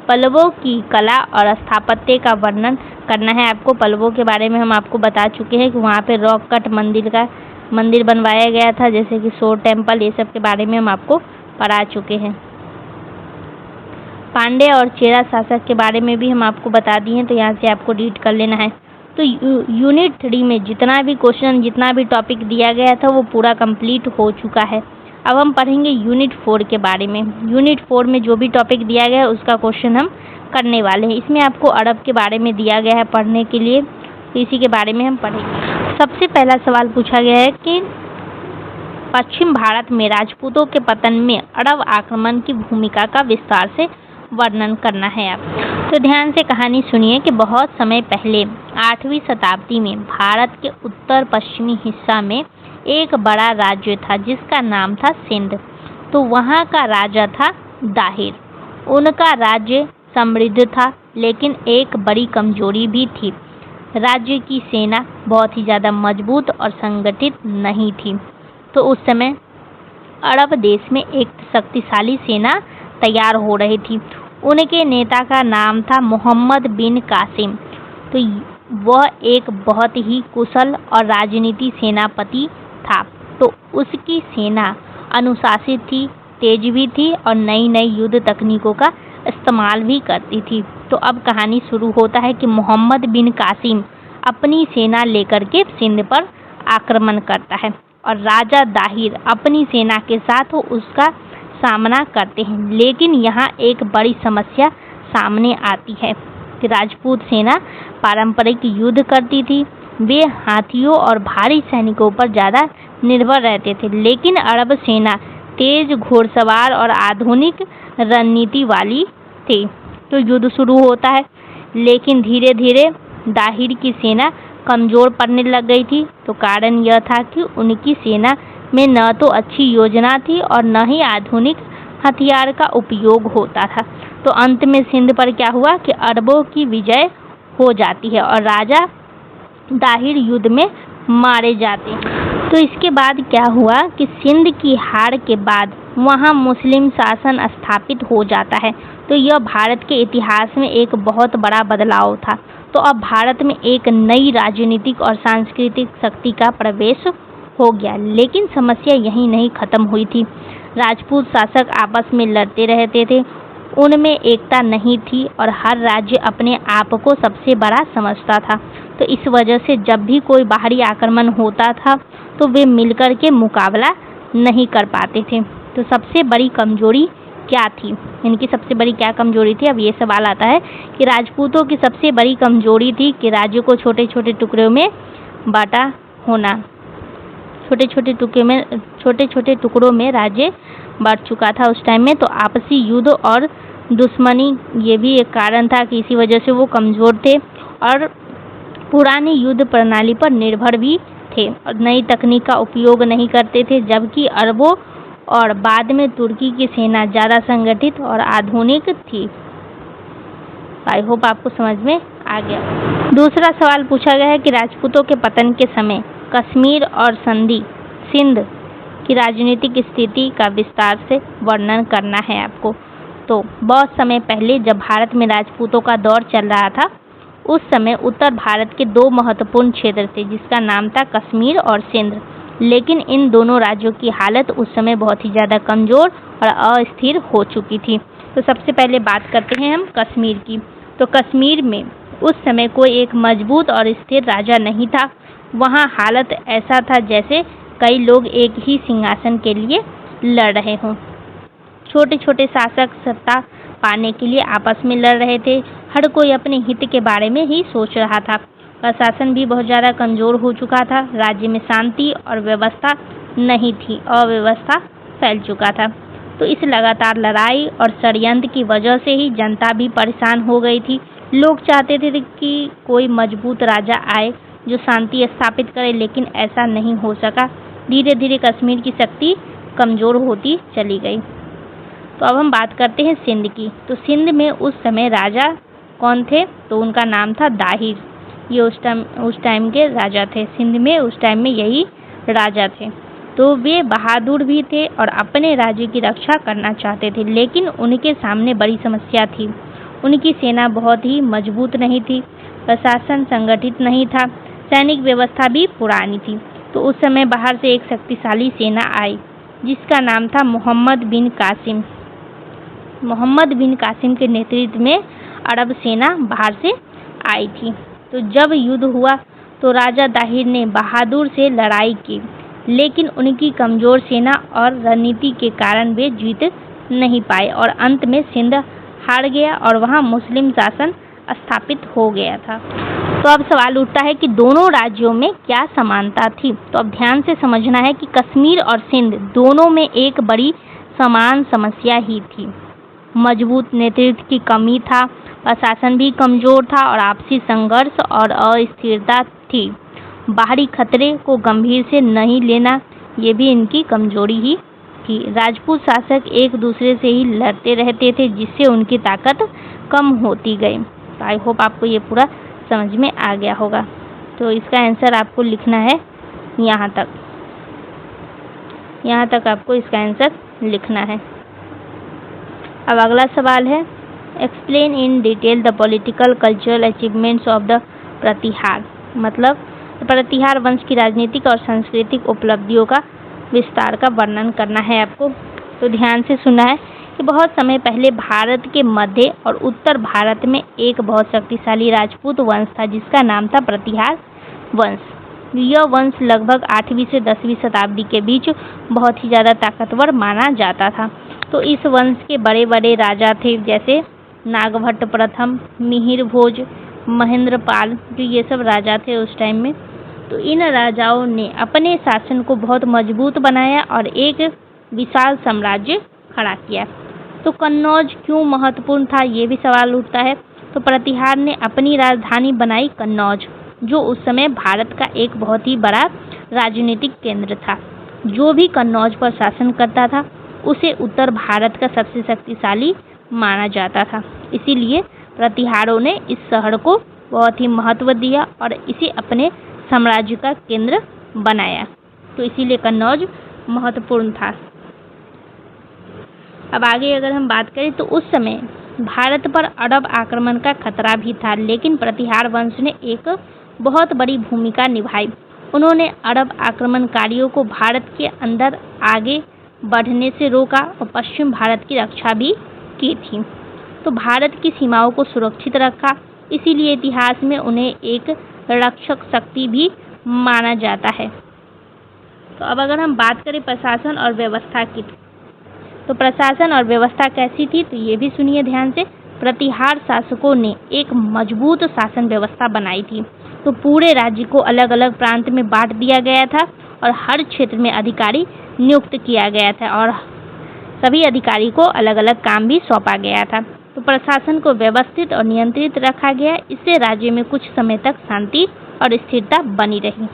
पल्लवों की कला और स्थापत्य का वर्णन करना है आपको। पल्लवों के बारे में हम आपको बता चुके हैं कि वहाँ पे रॉक कट मंदिर बनवाया गया था, जैसे कि शोर टेम्पल, ये सब के बारे में हम आपको पढ़ा चुके हैं। पांड्य और चेरा शासक के बारे में भी हम आपको बता दिए हैं, तो यहाँ से आपको रीड कर लेना है। तो यूनिट 3 में जितना भी क्वेश्चन, जितना भी टॉपिक दिया गया था वो पूरा कंप्लीट हो चुका है। अब हम पढ़ेंगे यूनिट 4 के बारे में। यूनिट 4 में जो भी टॉपिक दिया गया है उसका क्वेश्चन हम करने वाले हैं। इसमें आपको अरब के बारे में दिया गया है पढ़ने के लिए, तो इसी के बारे में हम पढ़ेंगे। सबसे पहला सवाल पूछा गया है कि पश्चिम भारत में राजपूतों के पतन में अरब आक्रमण की भूमिका का विस्तार से वर्णन करना है आप। तो ध्यान से कहानी सुनिए कि बहुत समय पहले 8वीं शताब्दी में भारत के उत्तर पश्चिमी हिस्सा में एक बड़ा राज्य था जिसका नाम था सिंध। तो वहाँ का राजा था दाहिर। उनका राज्य समृद्ध था, लेकिन एक बड़ी कमजोरी भी थी। राज्य की सेना बहुत ही ज़्यादा मजबूत और संगठित नहीं थी। तो उस समय अरब देश में एक शक्तिशाली सेना तैयार हो रही थी। उनके नेता का नाम था मोहम्मद बिन कासिम। तो वह एक बहुत ही कुशल और राजनीति सेनापति था। तो उसकी सेना अनुशासित थी, तेज भी थी और नई नई युद्ध तकनीकों का इस्तेमाल भी करती थी। तो अब कहानी शुरू होता है कि मोहम्मद बिन कासिम अपनी सेना लेकर के सिंध पर आक्रमण करता है और राजा दाहिर अपनी सेना के साथ उसका सामना करते हैं। लेकिन यहाँ एक बड़ी समस्या सामने आती है कि राजपूत सेना पारंपरिक युद्ध करती थी। वे हाथियों और भारी सैनिकों पर ज़्यादा निर्भर रहते थे, लेकिन अरब सेना तेज घोड़सवार और आधुनिक रणनीति वाली थी। तो युद्ध शुरू होता है, लेकिन धीरे धीरे दाहिर की सेना कमज़ोर पड़ने लग गई थी। तो कारण यह था कि उनकी सेना में न तो अच्छी योजना थी और न ही आधुनिक हथियार का उपयोग होता था। तो अंत में सिंध पर क्या हुआ कि अरबों की विजय हो जाती है और राजा दाहिर युद्ध में मारे जाते हैं। तो इसके बाद क्या हुआ कि सिंध की हार के बाद वहाँ मुस्लिम शासन स्थापित हो जाता है। तो यह भारत के इतिहास में एक बहुत बड़ा बदलाव था। तो अब भारत में एक नई राजनीतिक और सांस्कृतिक शक्ति का प्रवेश हो गया। लेकिन समस्या यहीं नहीं खत्म हुई थी। राजपूत शासक आपस में लड़ते रहते थे, उनमें एकता नहीं थी और हर राज्य अपने आप को सबसे बड़ा समझता था। तो इस वजह से जब भी कोई बाहरी आक्रमण होता था तो वे मिलकर के मुकाबला नहीं कर पाते थे। तो सबसे बड़ी कमजोरी क्या थी, इनकी सबसे बड़ी क्या कमजोरी थी? अब ये सवाल आता है कि राजपूतों की सबसे बड़ी कमजोरी थी कि राज्य को छोटे छोटे टुकड़ों में बांटा होना। छोटे छोटे टुकड़ों में राज्य बढ़ चुका था उस टाइम में। तो आपसी युद्ध और दुश्मनी ये भी एक कारण था कि इसी वजह से वो कमज़ोर थे और पुरानी युद्ध प्रणाली पर निर्भर भी थे और नई तकनीक का उपयोग नहीं करते थे। जबकि अरबों और बाद में तुर्की की सेना ज़्यादा संगठित और आधुनिक थी। आई होप आपको समझ में आ गया। दूसरा सवाल पूछा गया है कि राजपूतों के पतन के समय कश्मीर और सिंध की राजनीतिक स्थिति का विस्तार से वर्णन करना है आपको। तो बहुत समय पहले जब भारत में राजपूतों का दौर चल रहा था, उस समय उत्तर भारत के दो महत्वपूर्ण क्षेत्र थे जिसका नाम था कश्मीर और सिंध। लेकिन इन दोनों राज्यों की हालत उस समय बहुत ही ज़्यादा कमज़ोर और अस्थिर हो चुकी थी। तो सबसे पहले बात करते हैं हम कश्मीर की। तो कश्मीर में उस समय कोई एक मजबूत और स्थिर राजा नहीं था। वहाँ हालत ऐसा था जैसे कई लोग एक ही सिंहासन के लिए लड़ रहे हों। छोटे छोटे शासक सत्ता पाने के लिए आपस में लड़ रहे थे। हर कोई अपने हित के बारे में ही सोच रहा था। प्रशासन भी बहुत ज़्यादा कमज़ोर हो चुका था। राज्य में शांति और व्यवस्था नहीं थी, अव्यवस्था फैल चुका था। तो इस लगातार लड़ाई और षड्यंत्र की वजह से ही जनता भी परेशान हो गई थी। लोग चाहते थे कि कोई मजबूत राजा आए जो शांति स्थापित करे, लेकिन ऐसा नहीं हो सका। धीरे धीरे कश्मीर की शक्ति कमज़ोर होती चली गई। तो अब हम बात करते हैं सिंध की। तो सिंध में उस समय राजा कौन थे? तो उनका नाम था दाहिर। ये उस टाइम के राजा थे। सिंध में उस टाइम में यही राजा थे। तो वे बहादुर भी थे और अपने राज्य की रक्षा करना चाहते थे, लेकिन उनके सामने बड़ी समस्या थी। उनकी सेना बहुत ही मजबूत नहीं थी, प्रशासन संगठित नहीं था, सैनिक व्यवस्था भी पुरानी थी। तो उस समय बाहर से एक शक्तिशाली सेना आई जिसका नाम था मोहम्मद बिन कासिम। मोहम्मद बिन कासिम के नेतृत्व में अरब सेना बाहर से आई थी। तो जब युद्ध हुआ तो राजा दाहिर ने बहादुर से लड़ाई की, लेकिन उनकी कमज़ोर सेना और रणनीति के कारण वे जीत नहीं पाए और अंत में सिंध हार गया और वहां मुस्लिम शासन स्थापित हो गया था। तो अब सवाल उठता है कि दोनों राज्यों में क्या समानता थी। तो अब ध्यान से समझना है कि कश्मीर और सिंध दोनों में एक बड़ी समान समस्या ही थी। मजबूत नेतृत्व की कमी था, प्रशासन भी कमज़ोर था और आपसी संघर्ष और अस्थिरता थी। बाहरी खतरे को गंभीर से नहीं लेना, ये भी इनकी कमजोरी ही थी। राजपूत शासक एक दूसरे से ही लड़ते रहते थे, जिससे उनकी ताकत कम होती गई। तो आई होप आपको ये पूरा समझ में आ गया होगा। तो इसका आंसर आपको लिखना है यहाँ तक आपको इसका आंसर लिखना है। अब अगला सवाल है, explain in detail the political cultural achievements of the Pratihara. मतलब प्रतिहार वंश की राजनीतिक और सांस्कृतिक उपलब्धियों का विस्तार का वर्णन करना है आपको। तो ध्यान से सुना है कि बहुत समय पहले भारत के मध्य और उत्तर भारत में एक बहुत शक्तिशाली राजपूत वंश था जिसका नाम था प्रतिहार वंश। यह वंश लगभग 8वीं से 10वीं शताब्दी के बीच बहुत ही ज़्यादा ताकतवर माना जाता था। तो इस वंश के बड़े बड़े राजा थे जैसे नागभट्ट प्रथम, मिहिर भोज, महेंद्रपाल, जो ये सब राजा थे उस टाइम में। तो इन राजाओं ने अपने शासन को बहुत मजबूत बनाया और एक विशाल साम्राज्य खड़ा किया। तो कन्नौज क्यों महत्वपूर्ण था, ये भी सवाल उठता है। तो प्रतिहार ने अपनी राजधानी बनाई कन्नौज, जो उस समय भारत का एक बहुत ही बड़ा राजनीतिक केंद्र था। जो भी कन्नौज पर शासन करता था उसे उत्तर भारत का सबसे शक्तिशाली माना जाता था। इसीलिए प्रतिहारों ने इस शहर को बहुत ही महत्व दिया और इसे अपने साम्राज्य का केंद्र बनाया। तो इसीलिए कन्नौज महत्वपूर्ण था। अब आगे अगर हम बात करें तो उस समय भारत पर अरब आक्रमण का खतरा भी था, लेकिन प्रतिहार वंश ने एक बहुत बड़ी भूमिका निभाई। उन्होंने अरब आक्रमणकारियों को भारत के अंदर आगे बढ़ने से रोका और पश्चिम भारत की रक्षा भी की थी। तो भारत की सीमाओं को सुरक्षित रखा, इसीलिए इतिहास में उन्हें एक रक्षक शक्ति भी माना जाता है। तो अब अगर हम बात करें प्रशासन और व्यवस्था की, तो प्रशासन और व्यवस्था कैसी थी, तो ये भी सुनिए ध्यान से। प्रतिहार शासकों ने एक मजबूत शासन व्यवस्था बनाई थी। तो पूरे राज्य को अलग अलग प्रांत में बांट दिया गया था और हर क्षेत्र में अधिकारी नियुक्त किया गया था और सभी अधिकारी को अलग अलग काम भी सौंपा गया था। तो प्रशासन को व्यवस्थित और नियंत्रित रखा गया। इससे राज्य में कुछ समय तक शांति और स्थिरता बनी रही।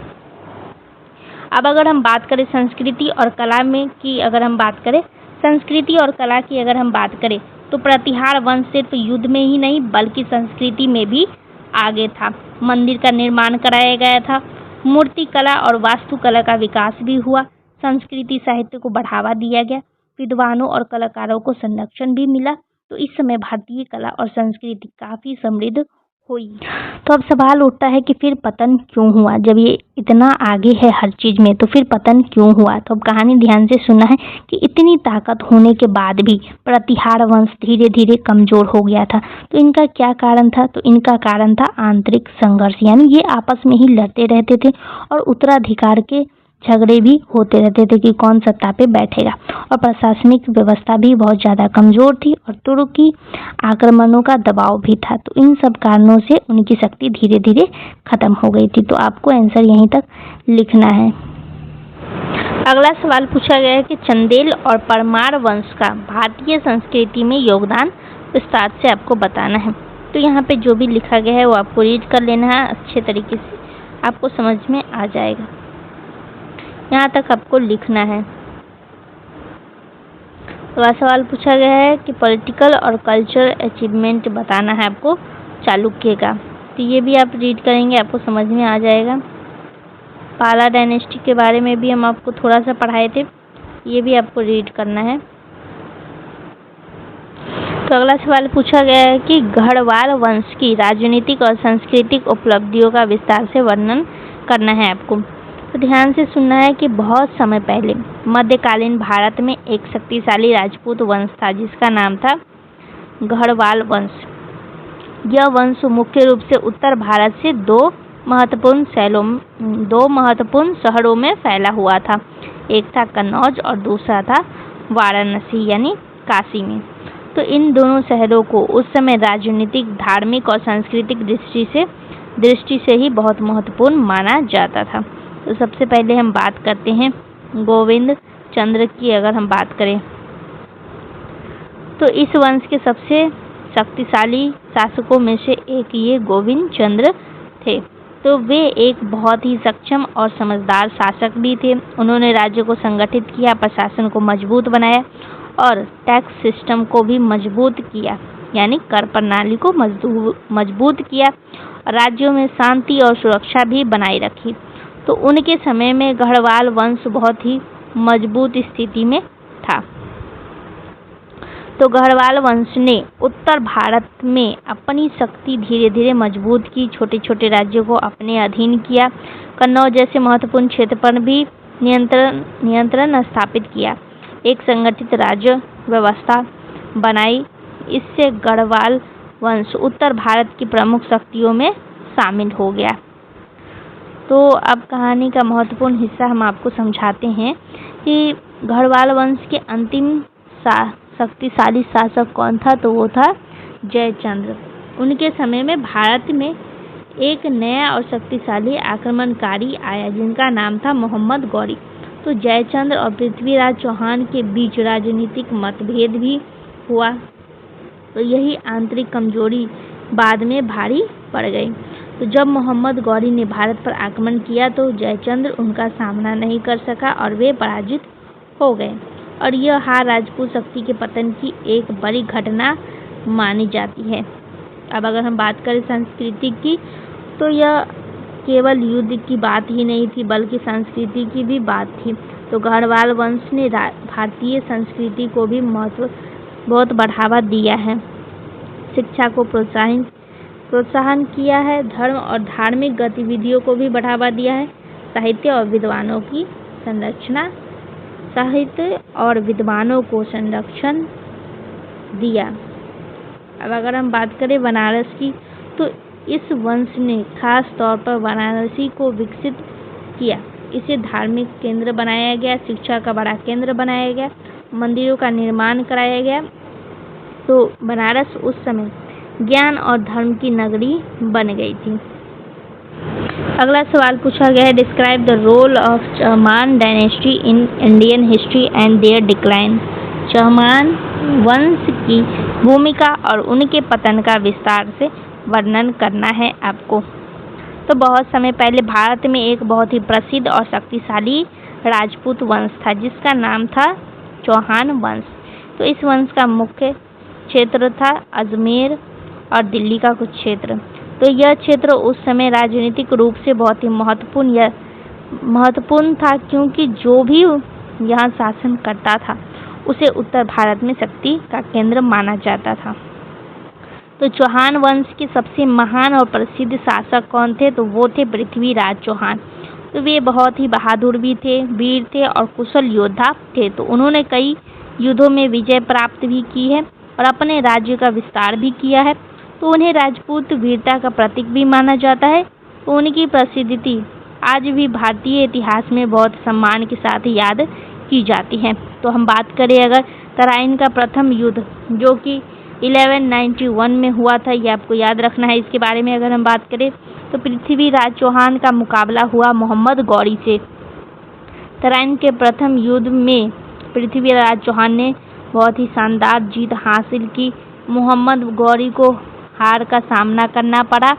अब अगर हम बात करें संस्कृति और कला में की अगर हम बात करें संस्कृति और कला की अगर हम बात करें तो प्रतिहार वंश सिर्फ युद्ध में ही नहीं बल्कि संस्कृति में भी आगे था। मंदिर का निर्माण कराया गया था, मूर्ति कला और वास्तुकला का विकास भी हुआ, संस्कृति साहित्य को बढ़ावा दिया गया, विद्वानों और कलाकारों को संरक्षण भी मिला। तो इस समय भारतीय कला और संस्कृति काफ़ी समृद्ध हुई। तो अब सवाल उठता है कि फिर पतन क्यों हुआ? जब ये इतना आगे है हर चीज़ में तो फिर पतन क्यों हुआ? तो अब कहानी ध्यान से सुनना है कि इतनी ताकत होने के बाद भी प्रतिहार वंश धीरे धीरे कमज़ोर हो गया था। तो इनका क्या कारण था? तो इनका कारण था आंतरिक संघर्ष, यानी ये आपस में ही लड़ते रहते थे और उत्तराधिकार के झगड़े भी होते रहते थे कि कौन सत्ता पे बैठेगा। और प्रशासनिक व्यवस्था भी बहुत ज़्यादा कमज़ोर थी और तुर्की आक्रमणों का दबाव भी था। तो इन सब कारणों से उनकी शक्ति धीरे धीरे खत्म हो गई थी। तो आपको आंसर यहीं तक लिखना है। अगला सवाल पूछा गया है कि चंदेल और परमार वंश का भारतीय संस्कृति में योगदान विस्तार से आपको बताना है। तो यहाँ पे जो भी लिखा गया है वो आपको रीड कर लेना है अच्छे तरीके से, आपको समझ में आ जाएगा। यहाँ तक आपको लिखना है। अगला सवाल पूछा गया है कि पॉलिटिकल और कल्चरल अचीवमेंट बताना है आपको चालुक्य का। तो ये भी आप रीड करेंगे आपको समझ में आ जाएगा। पाला डायनेस्टी के बारे में भी हम आपको थोड़ा सा पढ़ाए थे, ये भी आपको रीड करना है। तो अगला सवाल पूछा गया है कि गढ़वाल वंश की राजनीतिक और सांस्कृतिक उपलब्धियों का विस्तार से वर्णन करना है आपको। तो ध्यान से सुनना है कि बहुत समय पहले मध्यकालीन भारत में एक शक्तिशाली राजपूत वंश था जिसका नाम था गढ़वाल वंश। यह वंश मुख्य रूप से उत्तर भारत से दो महत्वपूर्ण शहरों में फैला हुआ था। एक था कन्नौज और दूसरा था वाराणसी यानी काशी में। तो इन दोनों शहरों को उस समय राजनीतिक, धार्मिक और सांस्कृतिक दृष्टि से ही बहुत महत्वपूर्ण माना जाता था। तो सबसे पहले हम बात करते हैं गोविंद चंद्र की। अगर हम बात करें तो इस वंश के सबसे शक्तिशाली शासकों में से एक ये गोविंद चंद्र थे। तो वे एक बहुत ही सक्षम और समझदार शासक भी थे। उन्होंने राज्य को संगठित किया, प्रशासन को मजबूत बनाया और टैक्स सिस्टम को भी मजबूत किया, यानी कर प्रणाली को मजबूत किया। राज्यों में शांति और सुरक्षा भी बनाए रखी। तो उनके समय में गढ़वाल वंश बहुत ही मजबूत स्थिति में था। तो गढ़वाल वंश ने उत्तर भारत में अपनी शक्ति धीरे धीरे मजबूत की, छोटे छोटे राज्यों को अपने अधीन किया, कन्नौज जैसे महत्वपूर्ण क्षेत्र पर भी नियंत्रण स्थापित किया। एक संगठित राज्य व्यवस्था बनाई। इससे गढ़वाल वंश उत्तर भारत की प्रमुख शक्तियों में शामिल हो गया। तो अब कहानी का महत्वपूर्ण हिस्सा हम आपको समझाते हैं कि गढ़वाल वंश के अंतिम शक्तिशाली शासक कौन था। तो वो था जयचंद्र। उनके समय में भारत में एक नया और शक्तिशाली आक्रमणकारी आया जिनका नाम था मोहम्मद गौरी। तो जयचंद्र और पृथ्वीराज चौहान के बीच राजनीतिक मतभेद भी हुआ। तो यही आंतरिक कमजोरी बाद में भारी पड़ गई। तो जब मोहम्मद गौरी ने भारत पर आक्रमण किया तो जयचंद्र उनका सामना नहीं कर सका और वे पराजित हो गए। और यह हार राजपूत शक्ति के पतन की एक बड़ी घटना मानी जाती है। अब अगर हम बात करें संस्कृति की, तो यह केवल युद्ध की बात ही नहीं थी बल्कि संस्कृति की भी बात थी। तो गढ़वाल वंश ने भारतीय संस्कृति को भी बहुत बढ़ावा दिया है, शिक्षा को प्रोत्साहन किया है, धर्म और धार्मिक गतिविधियों को भी बढ़ावा दिया है, साहित्य और विद्वानों को संरक्षण दिया। अब अगर हम बात करें बनारस की, तो इस वंश ने खास तौर पर वाराणसी को विकसित किया। इसे धार्मिक केंद्र बनाया गया, शिक्षा का बड़ा केंद्र बनाया गया, मंदिरों का निर्माण कराया गया। तो बनारस उस समय ज्ञान और धर्म की नगरी बन गई थी। अगला सवाल पूछा गया है, describe the role of Chahamana dynasty in Indian history and their decline. Chahamana वंश की भूमिका और उनके पतन का विस्तार से वर्णन करना है आपको। तो बहुत समय पहले भारत में एक बहुत ही प्रसिद्ध और शक्तिशाली राजपूत वंश था जिसका नाम था चौहान वंश। तो इस वंश का मुख्य क्षेत्र था अजमेर और दिल्ली का कुछ क्षेत्र। तो यह क्षेत्र उस समय राजनीतिक रूप से बहुत ही महत्वपूर्ण था क्योंकि जो भी यहाँ शासन करता था उसे उत्तर भारत में शक्ति का केंद्र माना जाता था। तो चौहान वंश के सबसे महान और प्रसिद्ध शासक कौन थे? तो वो थे पृथ्वीराज चौहान। तो वे बहुत ही बहादुर भी थे, वीर थे और कुशल योद्धा थे। तो उन्होंने कई युद्धों में विजय प्राप्त भी की है और अपने राज्य का विस्तार भी किया है। तो उन्हें राजपूत वीरता का प्रतीक भी माना जाता है। तो उनकी प्रसिद्धि आज भी भारतीय इतिहास में बहुत सम्मान के साथ याद की जाती है। तो हम बात करें अगर तराइन का प्रथम युद्ध जो कि 1191 में हुआ था, ये आपको याद रखना है। इसके बारे में अगर हम बात करें तो पृथ्वीराज चौहान का मुकाबला हुआ मोहम्मद गौरी से। तराइन के प्रथम युद्ध में पृथ्वीराज चौहान ने बहुत ही शानदार जीत हासिल की। मोहम्मद गौरी को हार का सामना करना पड़ा।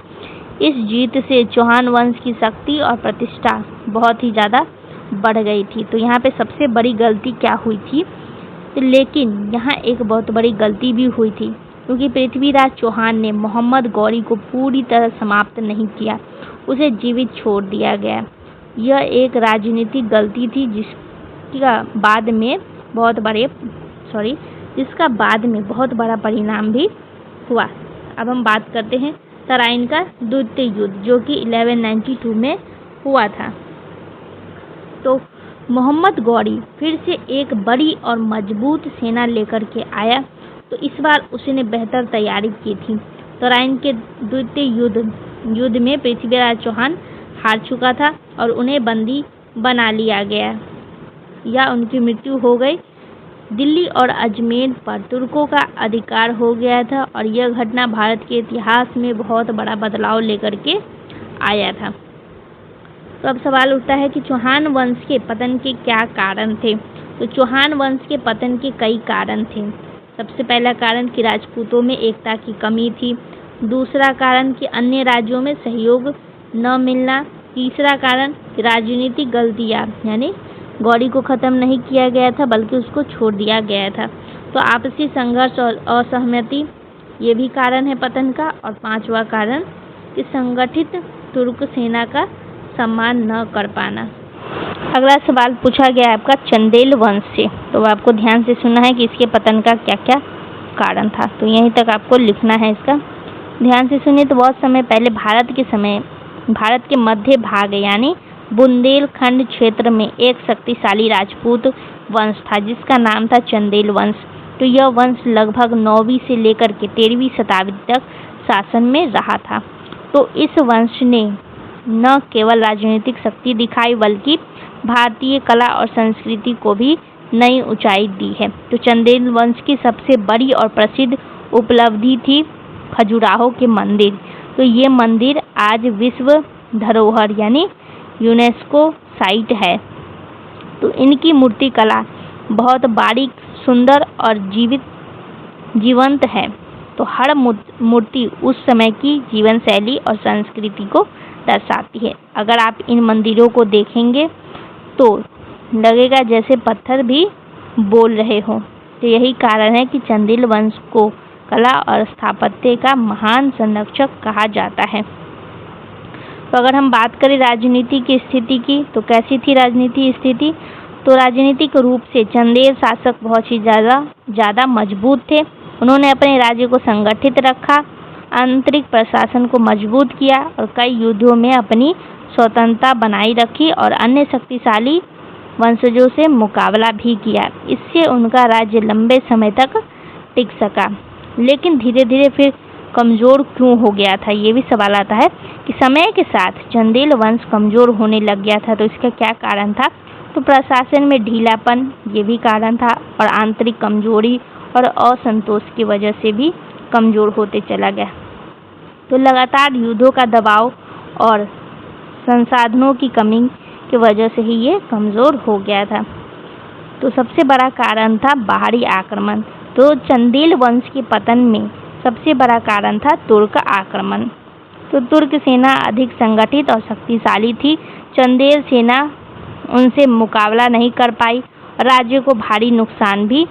इस जीत से चौहान वंश की शक्ति और प्रतिष्ठा बहुत ही ज़्यादा बढ़ गई थी। तो यहाँ पे सबसे बड़ी गलती क्या हुई थी? लेकिन यहाँ एक बहुत बड़ी गलती भी हुई थी क्योंकि पृथ्वीराज चौहान ने मोहम्मद गौरी को पूरी तरह समाप्त नहीं किया, उसे जीवित छोड़ दिया गया। यह एक राजनीतिक गलती थी जिसका बाद में बहुत बड़ा परिणाम भी हुआ। अब हम बात करते हैं तराइन का द्वितीय युद्ध जो कि 1192 में हुआ था। तो मोहम्मद गौरी फिर से एक बड़ी और मजबूत सेना लेकर के आया। तो इस बार उसने बेहतर तैयारी की थी। तराइन के द्वितीय युद्ध में पृथ्वीराज चौहान हार चुका था और उन्हें बंदी बना लिया गया या उनकी मृत्यु हो गई। दिल्ली और अजमेर पर तुर्कों का अधिकार हो गया था और यह घटना भारत के इतिहास में बहुत बड़ा बदलाव लेकर के आया था। तो अब सवाल उठता है कि चौहान वंश के पतन के क्या कारण थे? तो चौहान वंश के पतन के कई कारण थे। सबसे पहला कारण कि राजपूतों में एकता की कमी थी। दूसरा कारण कि अन्य राज्यों में सहयोग न मिलना। तीसरा कारण राजनीतिक गलतियाँ, यानी गौरी को ख़त्म नहीं किया गया था बल्कि उसको छोड़ दिया गया था। तो आपसी संघर्ष और असहमति ये भी कारण है पतन का। और पांचवा कारण कि संगठित तुर्क सेना का सम्मान न कर पाना। अगला सवाल पूछा गया आपका चंदेल वंश से। तो आपको ध्यान से सुनना है कि इसके पतन का क्या क्या कारण था। तो यहीं तक आपको लिखना है इसका। ध्यान से सुनिए। तो बहुत समय पहले भारत के मध्य भाग यानी बुंदेलखंड क्षेत्र में एक शक्तिशाली राजपूत वंश था जिसका नाम था चंदेल वंश। तो यह वंश लगभग 9वीं से लेकर के 13वीं शताब्दी तक शासन में रहा था। तो इस वंश ने न केवल राजनीतिक शक्ति दिखाई बल्कि भारतीय कला और संस्कृति को भी नई ऊंचाई दी है। तो चंदेल वंश की सबसे बड़ी और प्रसिद्ध उपलब्धि थी खजुराहो के मंदिर। तो ये मंदिर आज विश्व धरोहर यानी यूनेस्को साइट है। तो इनकी मूर्ति कला बहुत बारीक, सुंदर और जीवंत है। तो हर मूर्ति उस समय की जीवन शैली और संस्कृति को दर्शाती है। अगर आप इन मंदिरों को देखेंगे तो लगेगा जैसे पत्थर भी बोल रहे हो। तो यही कारण है कि चंदेल वंश को कला और स्थापत्य का महान संरक्षक कहा जाता है। तो अगर हम बात करें राजनीति की स्थिति की, तो कैसी थी राजनीति स्थिति? तो राजनीतिक रूप से चंदेल शासक बहुत ही ज़्यादा मजबूत थे। उन्होंने अपने राज्य को संगठित रखा, आंतरिक प्रशासन को मजबूत किया और कई युद्धों में अपनी स्वतंत्रता बनाई रखी और अन्य शक्तिशाली वंशजों से मुकाबला भी किया। इससे उनका राज्य लंबे समय तक टिक सका। लेकिन धीरे धीरे फिर कमज़ोर क्यों हो गया था, ये भी सवाल आता है कि समय के साथ चंदेल वंश कमज़ोर होने लग गया था। तो इसका क्या कारण था? तो प्रशासन में ढीलापन ये भी कारण था और आंतरिक कमजोरी और असंतोष की वजह से भी कमज़ोर होते चला गया। तो लगातार युद्धों का दबाव और संसाधनों की कमी की वजह से ही ये कमज़ोर हो गया था। तो सबसे बड़ा कारण था बाहरी आक्रमण। तो चंदेल वंश के पतन में सबसे बड़ा कारण था तुर्क आक्रमण। तो तुर्क सेना अधिक संगठित और शक्तिशाली थी। चंदेल सेना उनसे मुकाबला नहीं कर पाई और राज्य को भारी नुकसान भी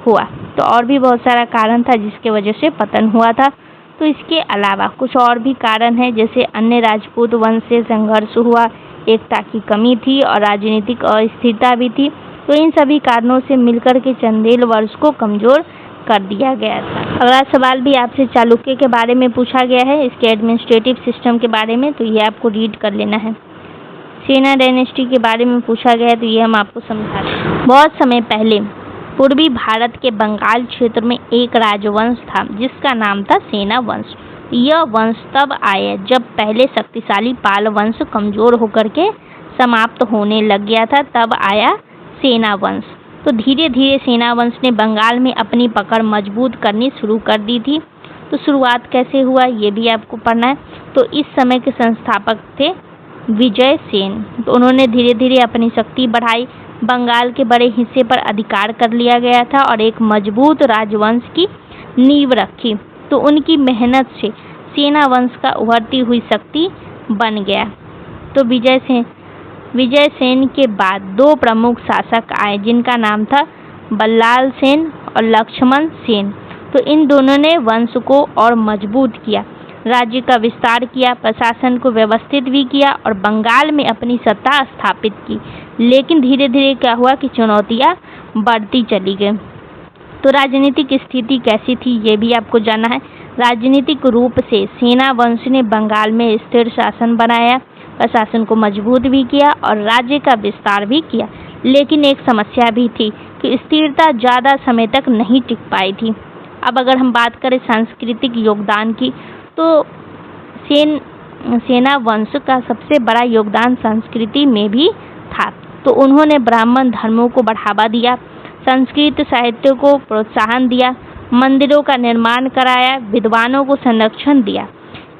हुआ। तो और भी बहुत सारा कारण था जिसके वजह से पतन हुआ था। तो इसके अलावा कुछ और भी कारण हैं, जैसे अन्य राजपूत वंश से संघर्ष हुआ, एकता की कमी थी और राजनीतिक अस्थिरता भी थी। तो इन सभी कारणों से मिलकर के चंदेल वंश को कमज़ोर कर दिया गया था। अगला सवाल भी आपसे चालुक्य के बारे में पूछा गया है, इसके एडमिनिस्ट्रेटिव सिस्टम के बारे में। तो ये आपको रीड कर लेना है। सेना डायनेस्टी के बारे में पूछा गया है, तो ये हम आपको समझाते हैं। बहुत समय पहले पूर्वी भारत के बंगाल क्षेत्र में एक राजवंश था जिसका नाम था सेना वंश। यह वंश तब आया जब पहले शक्तिशाली पाल वंश कमज़ोर होकर के समाप्त होने लग गया था, तब आया सेना वंश। तो धीरे धीरे सेना वंश ने बंगाल में अपनी पकड़ मजबूत करनी शुरू कर दी थी। तो शुरुआत कैसे हुआ ये भी आपको पढ़ना है। तो इस समय के संस्थापक थे विजय सेन। तो उन्होंने धीरे धीरे अपनी शक्ति बढ़ाई, बंगाल के बड़े हिस्से पर अधिकार कर लिया गया था और एक मजबूत राजवंश की नींव रखी। तो उनकी मेहनत से सेना वंश का उभरती हुई शक्ति बन गया। तो विजय सेन के बाद दो प्रमुख शासक आए जिनका नाम था बल्लाल सेन और लक्ष्मण सेन। तो इन दोनों ने वंश को और मजबूत किया, राज्य का विस्तार किया, प्रशासन को व्यवस्थित भी किया और बंगाल में अपनी सत्ता स्थापित की। लेकिन धीरे धीरे क्या हुआ कि चुनौतियां बढ़ती चली गई। तो राजनीतिक स्थिति कैसी थी ये भी आपको जानना है। राजनीतिक रूप से सेना वंश ने बंगाल में स्थिर शासन बनाया, प्रशासन को मजबूत भी किया और राज्य का विस्तार भी किया। लेकिन एक समस्या भी थी कि स्थिरता ज़्यादा समय तक नहीं टिक पाई थी। अब अगर हम बात करें सांस्कृतिक योगदान की, तो सेना वंश का सबसे बड़ा योगदान संस्कृति में भी था। तो उन्होंने ब्राह्मण धर्मों को बढ़ावा दिया, संस्कृत साहित्य को प्रोत्साहन दिया, मंदिरों का निर्माण कराया, विद्वानों को संरक्षण दिया।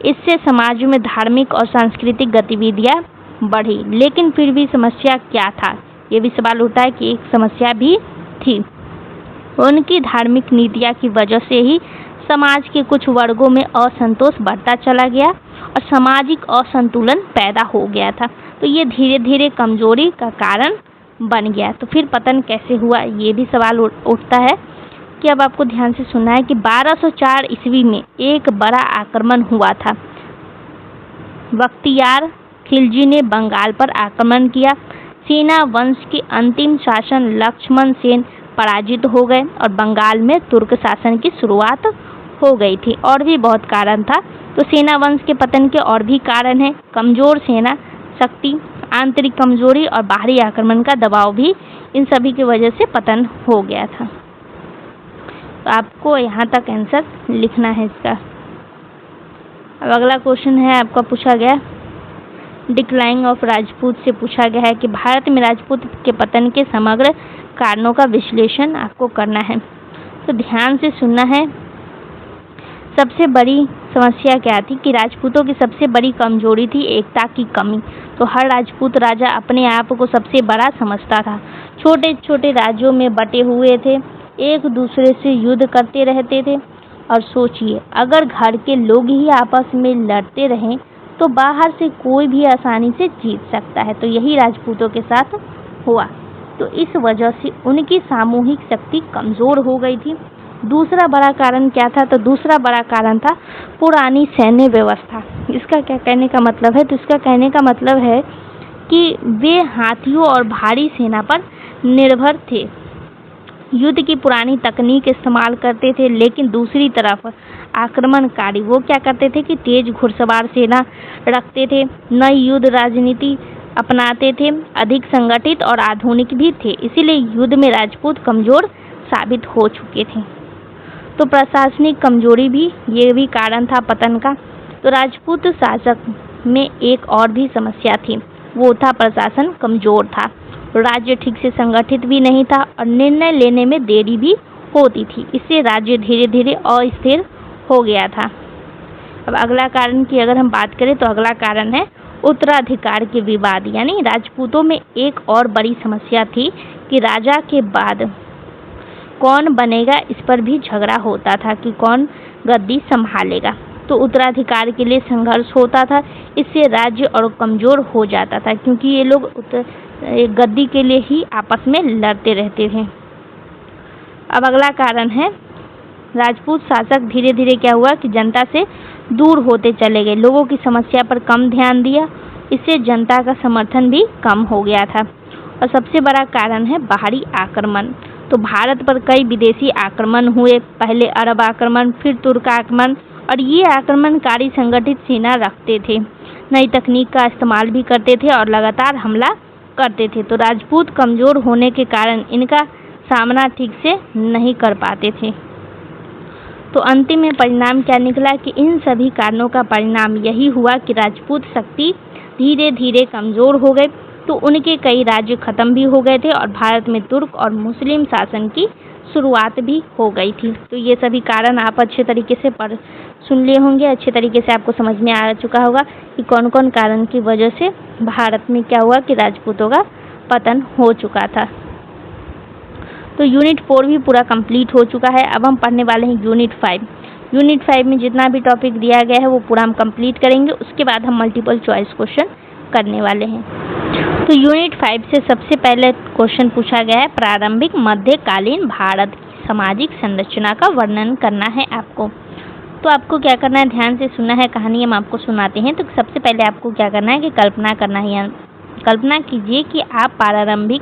इससे समाज में धार्मिक और सांस्कृतिक गतिविधियां बढ़ी। लेकिन फिर भी समस्या क्या था, ये भी सवाल उठा है कि एक समस्या भी थी। उनकी धार्मिक नीतियां की वजह से ही समाज के कुछ वर्गों में असंतोष बढ़ता चला गया और सामाजिक असंतुलन पैदा हो गया था। तो ये धीरे धीरे कमजोरी का कारण बन गया। तो फिर पतन कैसे हुआ ये भी सवाल उठता है कि अब आपको ध्यान से सुनना है कि 1204 ईस्वी में एक बड़ा आक्रमण हुआ था। बख्तियार खिलजी ने बंगाल पर आक्रमण किया। सेना वंश के अंतिम शासन लक्ष्मण सेन पराजित हो गए और बंगाल में तुर्क शासन की शुरुआत हो गई थी। और भी बहुत कारण था। तो सेना वंश के पतन के और भी कारण हैं, कमज़ोर सेना शक्ति, आंतरिक कमजोरी और बाहरी आक्रमण का दबाव भी, इन सभी की वजह से पतन हो गया था। तो आपको यहाँ तक आंसर लिखना है इसका। अब अगला क्वेश्चन है आपका पूछा गया डिक्लाइन ऑफ राजपूत से पूछा गया है कि भारत में राजपूत के पतन के समग्र कारणों का विश्लेषण आपको करना है। तो ध्यान से सुनना है। सबसे बड़ी समस्या क्या थी कि राजपूतों की सबसे बड़ी कमजोरी थी एकता की कमी। तो हर राजपूत राजा अपने आप को सबसे बड़ा समझता था, छोटे छोटे राज्यों में बटे हुए थे, एक दूसरे से युद्ध करते रहते थे। और सोचिए, अगर घर के लोग ही आपस में लड़ते रहें तो बाहर से कोई भी आसानी से जीत सकता है। तो यही राजपूतों के साथ हुआ। तो इस वजह से उनकी सामूहिक शक्ति कमज़ोर हो गई थी। दूसरा बड़ा कारण क्या था? तो दूसरा बड़ा कारण था पुरानी सैन्य व्यवस्था। इसका क्या कहने का मतलब है? तो इसका कहने का मतलब है कि वे हाथियों और भारी सेना पर निर्भर थे, युद्ध की पुरानी तकनीक इस्तेमाल करते थे। लेकिन दूसरी तरफ आक्रमणकारी वो क्या करते थे कि तेज घुड़सवार सेना रखते थे, नई युद्ध राजनीति अपनाते थे, अधिक संगठित और आधुनिक भी थे। इसीलिए युद्ध में राजपूत कमजोर साबित हो चुके थे। तो प्रशासनिक कमजोरी भी ये भी कारण था पतन का। तो राजपूत शासक में एक और भी समस्या थी, वो था प्रशासन कमजोर था, राज्य ठीक से संगठित भी नहीं था और निर्णय लेने में देरी भी होती थी। इससे राज्य धीरे धीरे अस्थिर हो गया था। अब अगला कारण की अगर हम बात करें तो अगला कारण है उत्तराधिकार के विवाद। यानी राजपूतों में एक और बड़ी समस्या थी कि राजा के बाद कौन बनेगा, इस पर भी झगड़ा होता था कि कौन गद्दी संभालेगा। तो उत्तराधिकार के लिए संघर्ष होता था। इससे राज्य और कमजोर हो जाता था क्योंकि ये लोग गद्दी के लिए ही आपस में लड़ते रहते थे। अब अगला कारण है राजपूत शासक धीरे धीरे क्या हुआ कि जनता से दूर होते चले गए, लोगों की समस्या पर कम ध्यान दिया। इससे जनता का समर्थन भी कम हो गया था। और सबसे बड़ा कारण है बाहरी आक्रमण। तो भारत पर कई विदेशी आक्रमण हुए, पहले अरब आक्रमण, फिर तुर्क आक्रमण। और ये आक्रमणकारी संगठित सेना रखते थे, नई तकनीक का इस्तेमाल भी करते थे और लगातार हमला करते थे। तो राजपूत कमजोर होने के कारण इनका सामना ठीक से नहीं कर पाते थे। तो अंतिम में परिणाम क्या निकला कि इन सभी कारणों का परिणाम यही हुआ कि राजपूत शक्ति धीरे धीरे कमजोर हो गए। तो उनके कई राज्य खत्म भी हो गए थे और भारत में तुर्क और मुस्लिम शासन की शुरुआत भी हो गई थी। तो ये सभी कारण आप अच्छे तरीके से सुन लिए होंगे, अच्छे तरीके से आपको समझ में आ चुका होगा कि कौन कौन कारण की वजह से भारत में क्या हुआ कि राजपूतों का पतन हो चुका था। तो यूनिट 4 भी पूरा कंप्लीट हो चुका है। अब हम पढ़ने वाले हैं यूनिट 5। यूनिट 5 में जितना भी टॉपिक दिया गया है वो पूरा हम कंप्लीट करेंगे। उसके बाद हम मल्टीपल चॉइस क्वेश्चन करने वाले हैं। तो यूनिट 5 से सबसे पहले क्वेश्चन पूछा गया है प्रारंभिक मध्यकालीन भारत की सामाजिक संरचना का वर्णन करना है आपको। तो आपको क्या करना है, ध्यान से सुनना है, कहानी हम आपको सुनाते हैं। तो सबसे पहले आपको क्या करना है कि कल्पना करना है। कल्पना कीजिए कि आप प्रारंभिक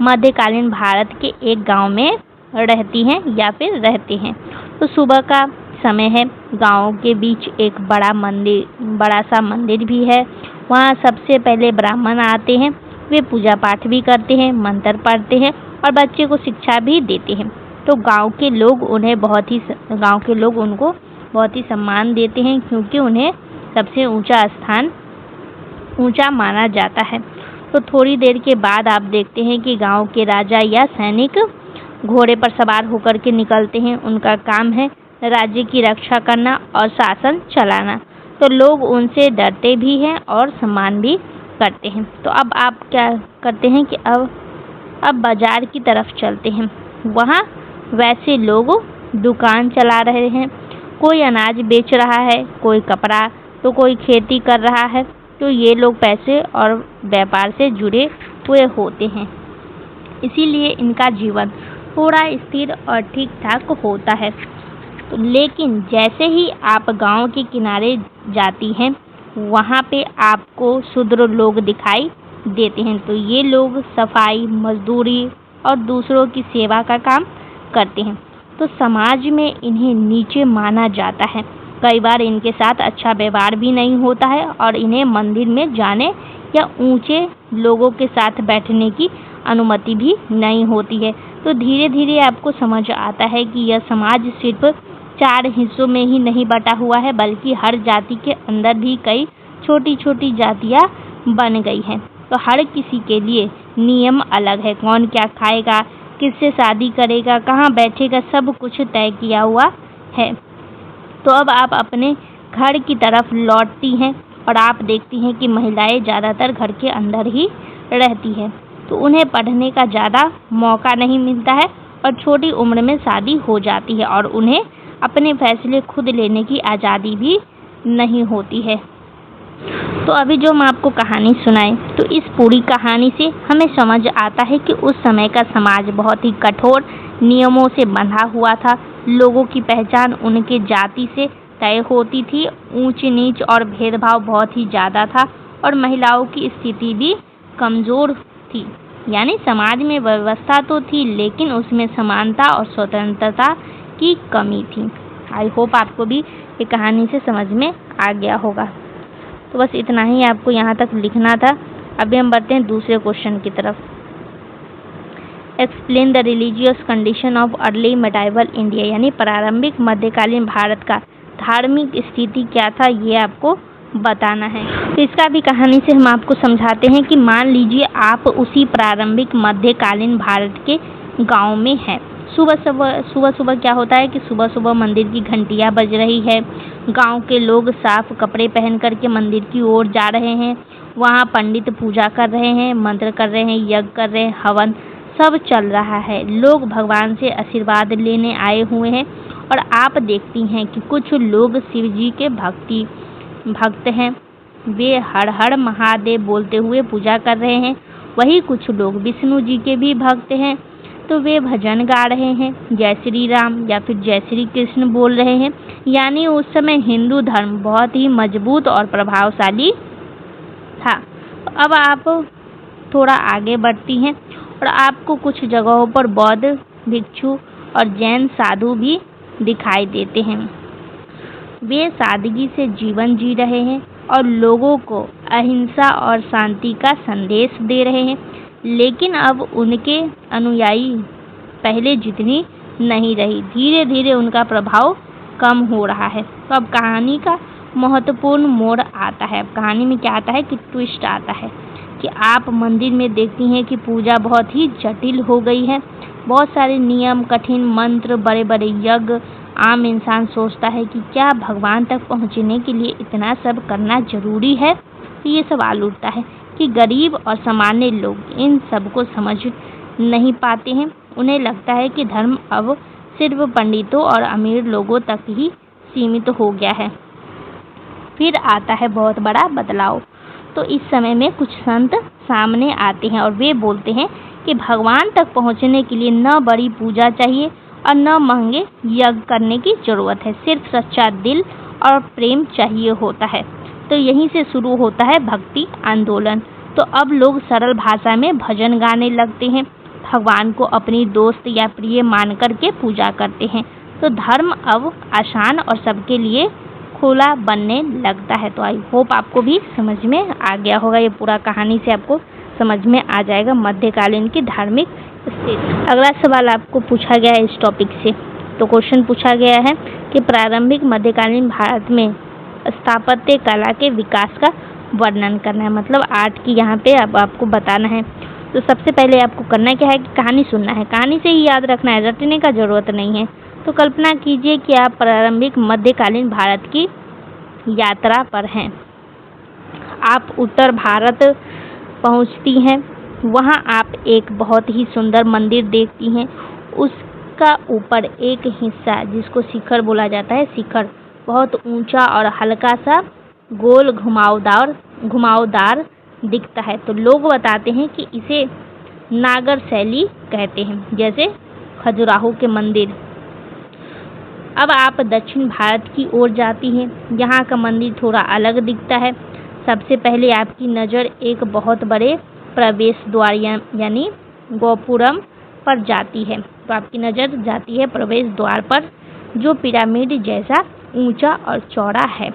मध्यकालीन भारत के एक गांव में रहती हैं या फिर रहते हैं। तो सुबह का समय है, गांव के बीच एक बड़ा सा मंदिर भी है। वहाँ सबसे पहले ब्राह्मण आते हैं, वे पूजा पाठ भी करते हैं, मंत्र पढ़ते हैं और बच्चे को शिक्षा भी देते हैं। तो गांव के लोग उनको बहुत ही सम्मान देते हैं क्योंकि उन्हें सबसे ऊंचा माना जाता है। तो थोड़ी देर के बाद आप देखते हैं कि गांव के राजा या सैनिक घोड़े पर सवार होकर के निकलते हैं। उनका काम है राज्य की रक्षा करना और शासन चलाना। तो लोग उनसे डरते भी हैं और सम्मान भी करते हैं। तो अब आप क्या करते हैं कि अब बाजार की तरफ चलते हैं। वहाँ वैसे लोग दुकान चला रहे हैं, कोई अनाज बेच रहा है, कोई कपड़ा, तो कोई खेती कर रहा है। तो ये लोग पैसे और व्यापार से जुड़े हुए होते हैं, इसीलिए इनका जीवन थोड़ा स्थिर और ठीक ठाक होता है। तो लेकिन जैसे ही आप गांव के किनारे जाती हैं, वहाँ पे आपको शूद्र लोग दिखाई देते हैं। तो ये लोग सफाई, मजदूरी और दूसरों की सेवा का काम करते हैं। तो समाज में इन्हें नीचे माना जाता है। कई बार इनके साथ अच्छा व्यवहार भी नहीं होता है और इन्हें मंदिर में जाने या ऊंचे लोगों के साथ बैठने की अनुमति भी नहीं होती है। तो धीरे धीरे आपको समझ आता है कि यह समाज सिर्फ 4 हिस्सों में ही नहीं बटा हुआ है, बल्कि हर जाति के अंदर भी कई छोटी छोटी जातियाँ बन गई हैं। तो हर किसी के लिए नियम अलग है, कौन क्या खाएगा, किससे शादी करेगा, कहाँ बैठेगा, सब कुछ तय किया हुआ है। तो अब आप अपने घर की तरफ लौटती हैं और आप देखती हैं कि महिलाएं ज़्यादातर घर के अंदर ही रहती हैं। तो उन्हें पढ़ने का ज़्यादा मौका नहीं मिलता है और छोटी उम्र में शादी हो जाती है और उन्हें अपने फैसले खुद लेने की आज़ादी भी नहीं होती है। तो अभी जो हम आपको कहानी सुनाएं, तो इस पूरी कहानी से हमें समझ आता है कि उस समय का समाज बहुत ही कठोर नियमों से बंधा हुआ था। लोगों की पहचान उनके जाति से तय होती थी, ऊंच नीच और भेदभाव बहुत ही ज़्यादा था और महिलाओं की स्थिति भी कमज़ोर थी। यानी समाज में व्यवस्था तो थी, लेकिन उसमें समानता और स्वतंत्रता की कमी थी। आई होप आपको भी ये कहानी से समझ में आ गया होगा। तो बस इतना ही आपको यहाँ तक लिखना था। अभी हम बढ़ते हैं दूसरे क्वेश्चन की तरफ। Explain the religious condition of early medieval India, यानी प्रारंभिक मध्यकालीन भारत का धार्मिक स्थिति क्या था, ये आपको बताना है। तो इसका भी कहानी से हम आपको समझाते हैं कि मान लीजिए आप उसी प्रारंभिक मध्यकालीन भारत के गांव में हैं। सुबह सुबह क्या होता है कि सुबह सुबह मंदिर की घंटियां बज रही है। गांव के लोग साफ कपड़े पहन करके मंदिर की ओर जा रहे हैं। वहां पंडित पूजा कर रहे हैं, मंत्र कर रहे हैं, यज्ञ कर रहे हैं, हवन सब चल रहा है। लोग भगवान से आशीर्वाद लेने आए हुए हैं और आप देखती हैं कि कुछ लोग शिव जी के भक्त हैं। वे हर हर महादेव बोलते हुए पूजा कर रहे हैं। वही कुछ लोग विष्णु जी के भी भक्त हैं, तो वे भजन गा रहे हैं, जय श्री राम या फिर जय श्री कृष्ण बोल रहे हैं। यानी उस समय हिंदू धर्म बहुत ही मजबूत और प्रभावशाली था। अब आप थोड़ा आगे बढ़ती हैं और आपको कुछ जगहों पर बौद्ध भिक्षु और जैन साधु भी दिखाई देते हैं। वे सादगी से जीवन जी रहे हैं और लोगों को अहिंसा और शांति का संदेश दे रहे हैं। लेकिन अब उनके अनुयायी पहले जितनी नहीं रही, धीरे धीरे उनका प्रभाव कम हो रहा है। तो अब कहानी का महत्वपूर्ण मोड़ आता है। अब कहानी में क्या आता है कि ट्विस्ट आता है कि आप मंदिर में देखती हैं कि पूजा बहुत ही जटिल हो गई है। बहुत सारे नियम, कठिन मंत्र, बड़े बड़े यज्ञ। आम इंसान सोचता है कि क्या भगवान तक पहुंचने के लिए इतना सब करना जरूरी है। तो ये सवाल उठता है कि गरीब और सामान्य लोग इन सब को समझ नहीं पाते हैं। उन्हें लगता है कि धर्म अब सिर्फ पंडितों और अमीर लोगों तक ही सीमित हो गया है। फिर आता है बहुत बड़ा बदलाव। तो इस समय में कुछ संत सामने आते हैं और वे बोलते हैं कि भगवान तक पहुंचने के लिए न बड़ी पूजा चाहिए और न महंगे यज्ञ करने की जरूरत है, सिर्फ सच्चा दिल और प्रेम चाहिए होता है। तो यहीं से शुरू होता है भक्ति आंदोलन। तो अब लोग सरल भाषा में भजन गाने लगते हैं, भगवान को अपनी दोस्त या प्रिय मान करके पूजा करते हैं। तो धर्म अब आसान और सबके लिए खुला बनने लगता है। तो आई होप आपको भी समझ में आ गया होगा। ये पूरा कहानी से आपको समझ में आ जाएगा मध्यकालीन की धार्मिक स्थिति। अगला सवाल आपको पूछा गया है इस टॉपिक से। तो क्वेश्चन पूछा गया है कि प्रारंभिक मध्यकालीन भारत में स्थापत्य कला के विकास का वर्णन करना है, मतलब आर्ट की यहाँ पे अब आपको बताना है। तो सबसे पहले आपको करना क्या है कि कहानी सुनना है, कहानी से ही याद रखना है, रटने का जरूरत नहीं है। तो कल्पना कीजिए कि आप प्रारंभिक मध्यकालीन भारत की यात्रा पर हैं। आप उत्तर भारत पहुंचती हैं। वहां आप एक बहुत ही सुंदर मंदिर देखती हैं। उसका ऊपर एक हिस्सा जिसको शिखर बोला जाता है, शिखर बहुत ऊंचा और हल्का सा गोल घुमावदार दिखता है। तो लोग बताते हैं कि इसे नागर शैली कहते हैं, जैसे खजुराहो के मंदिर। अब आप दक्षिण भारत की ओर जाती हैं। यहाँ का मंदिर थोड़ा अलग दिखता है। सबसे पहले आपकी नज़र एक बहुत बड़े प्रवेश द्वार यानी गोपुरम पर जाती है। तो आपकी नज़र जाती है प्रवेश द्वार पर, जो पिरामिड जैसा ऊंचा और चौड़ा है।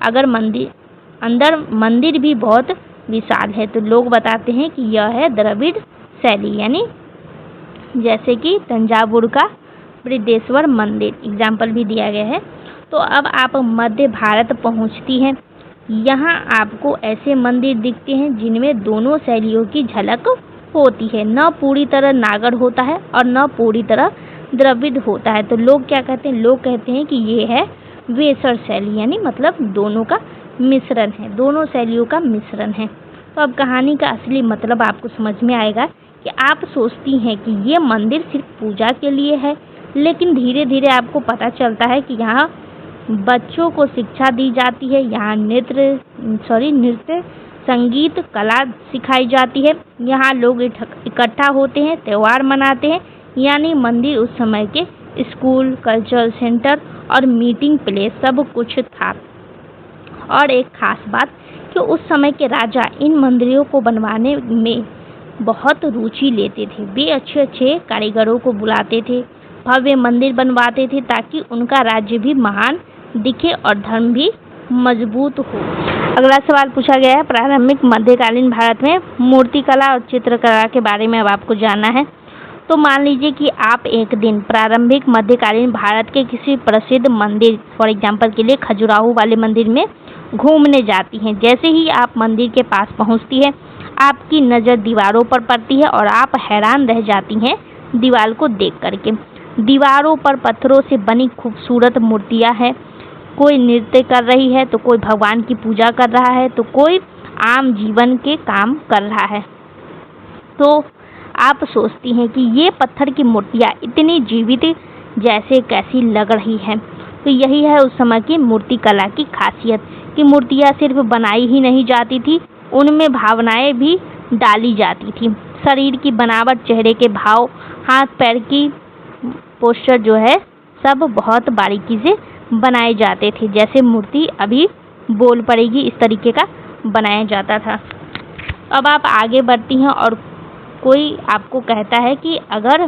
अंदर मंदिर भी बहुत विशाल है। तो लोग बताते हैं कि यह है द्रविड़ शैली, यानी जैसे कि तंजावुर का बृहदेश्वर मंदिर एग्जाम्पल भी दिया गया है। तो अब आप मध्य भारत पहुंचती हैं। यहाँ आपको ऐसे मंदिर दिखते हैं जिनमें दोनों शैलियों की झलक होती है, न पूरी तरह नागर होता है और न पूरी तरह द्रविड़ होता है। तो लोग क्या कहते हैं, लोग कहते हैं कि ये है वेसर शैली, यानी मतलब दोनों का मिश्रण है, दोनों शैलियों का मिश्रण है। तो अब कहानी का असली मतलब आपको समझ में आएगा कि आप सोचती हैं कि ये मंदिर सिर्फ पूजा के लिए है, लेकिन धीरे धीरे आपको पता चलता है कि यहाँ बच्चों को शिक्षा दी जाती है, यहाँ नृत्य, संगीत, कला सिखाई जाती है, यहाँ लोग इकट्ठा होते हैं, त्यौहार मनाते हैं। यानी मंदिर उस समय के स्कूल, कल्चरल सेंटर और मीटिंग प्लेस सब कुछ था। और एक खास बात कि उस समय के राजा इन मंदिरों को बनवाने में बहुत रुचि लेते थे। वे अच्छे अच्छे कारीगरों को बुलाते थे, भव्य मंदिर बनवाते थे ताकि उनका राज्य भी महान दिखे और धर्म भी मजबूत हो। अगला सवाल पूछा गया है, प्रारंभिक मध्यकालीन भारत में मूर्तिकला और चित्रकला के बारे में अब आपको जानना है। तो मान लीजिए कि आप एक दिन प्रारंभिक मध्यकालीन भारत के किसी प्रसिद्ध मंदिर, फॉर एग्जाम्पल के लिए खजुराहो वाले मंदिर में घूमने जाती हैं। जैसे ही आप मंदिर के पास पहुंचती है, आपकी नज़र दीवारों पर पड़ती है और आप हैरान रह जाती हैं दीवार को देख करके। दीवारों पर पत्थरों से बनी खूबसूरत मूर्तियां हैं। कोई नृत्य कर रही है, तो कोई भगवान की पूजा कर रहा है, तो कोई आम जीवन के काम कर रहा है। तो आप सोचती हैं कि ये पत्थर की मूर्तियाँ इतनी जीवित जैसे कैसी लग रही हैं। तो यही है उस समय की मूर्ति कला की खासियत कि मूर्तियाँ सिर्फ बनाई ही नहीं जाती थी, उनमें भावनाएं भी डाली जाती थी। शरीर की बनावट, चेहरे के भाव, हाथ पैर की पोस्चर जो है सब बहुत बारीकी से बनाए जाते थे। जैसे मूर्ति अभी बोल पड़ेगी इस तरीके का बनाया जाता था। अब आप आगे बढ़ती हैं और कोई आपको कहता है कि अगर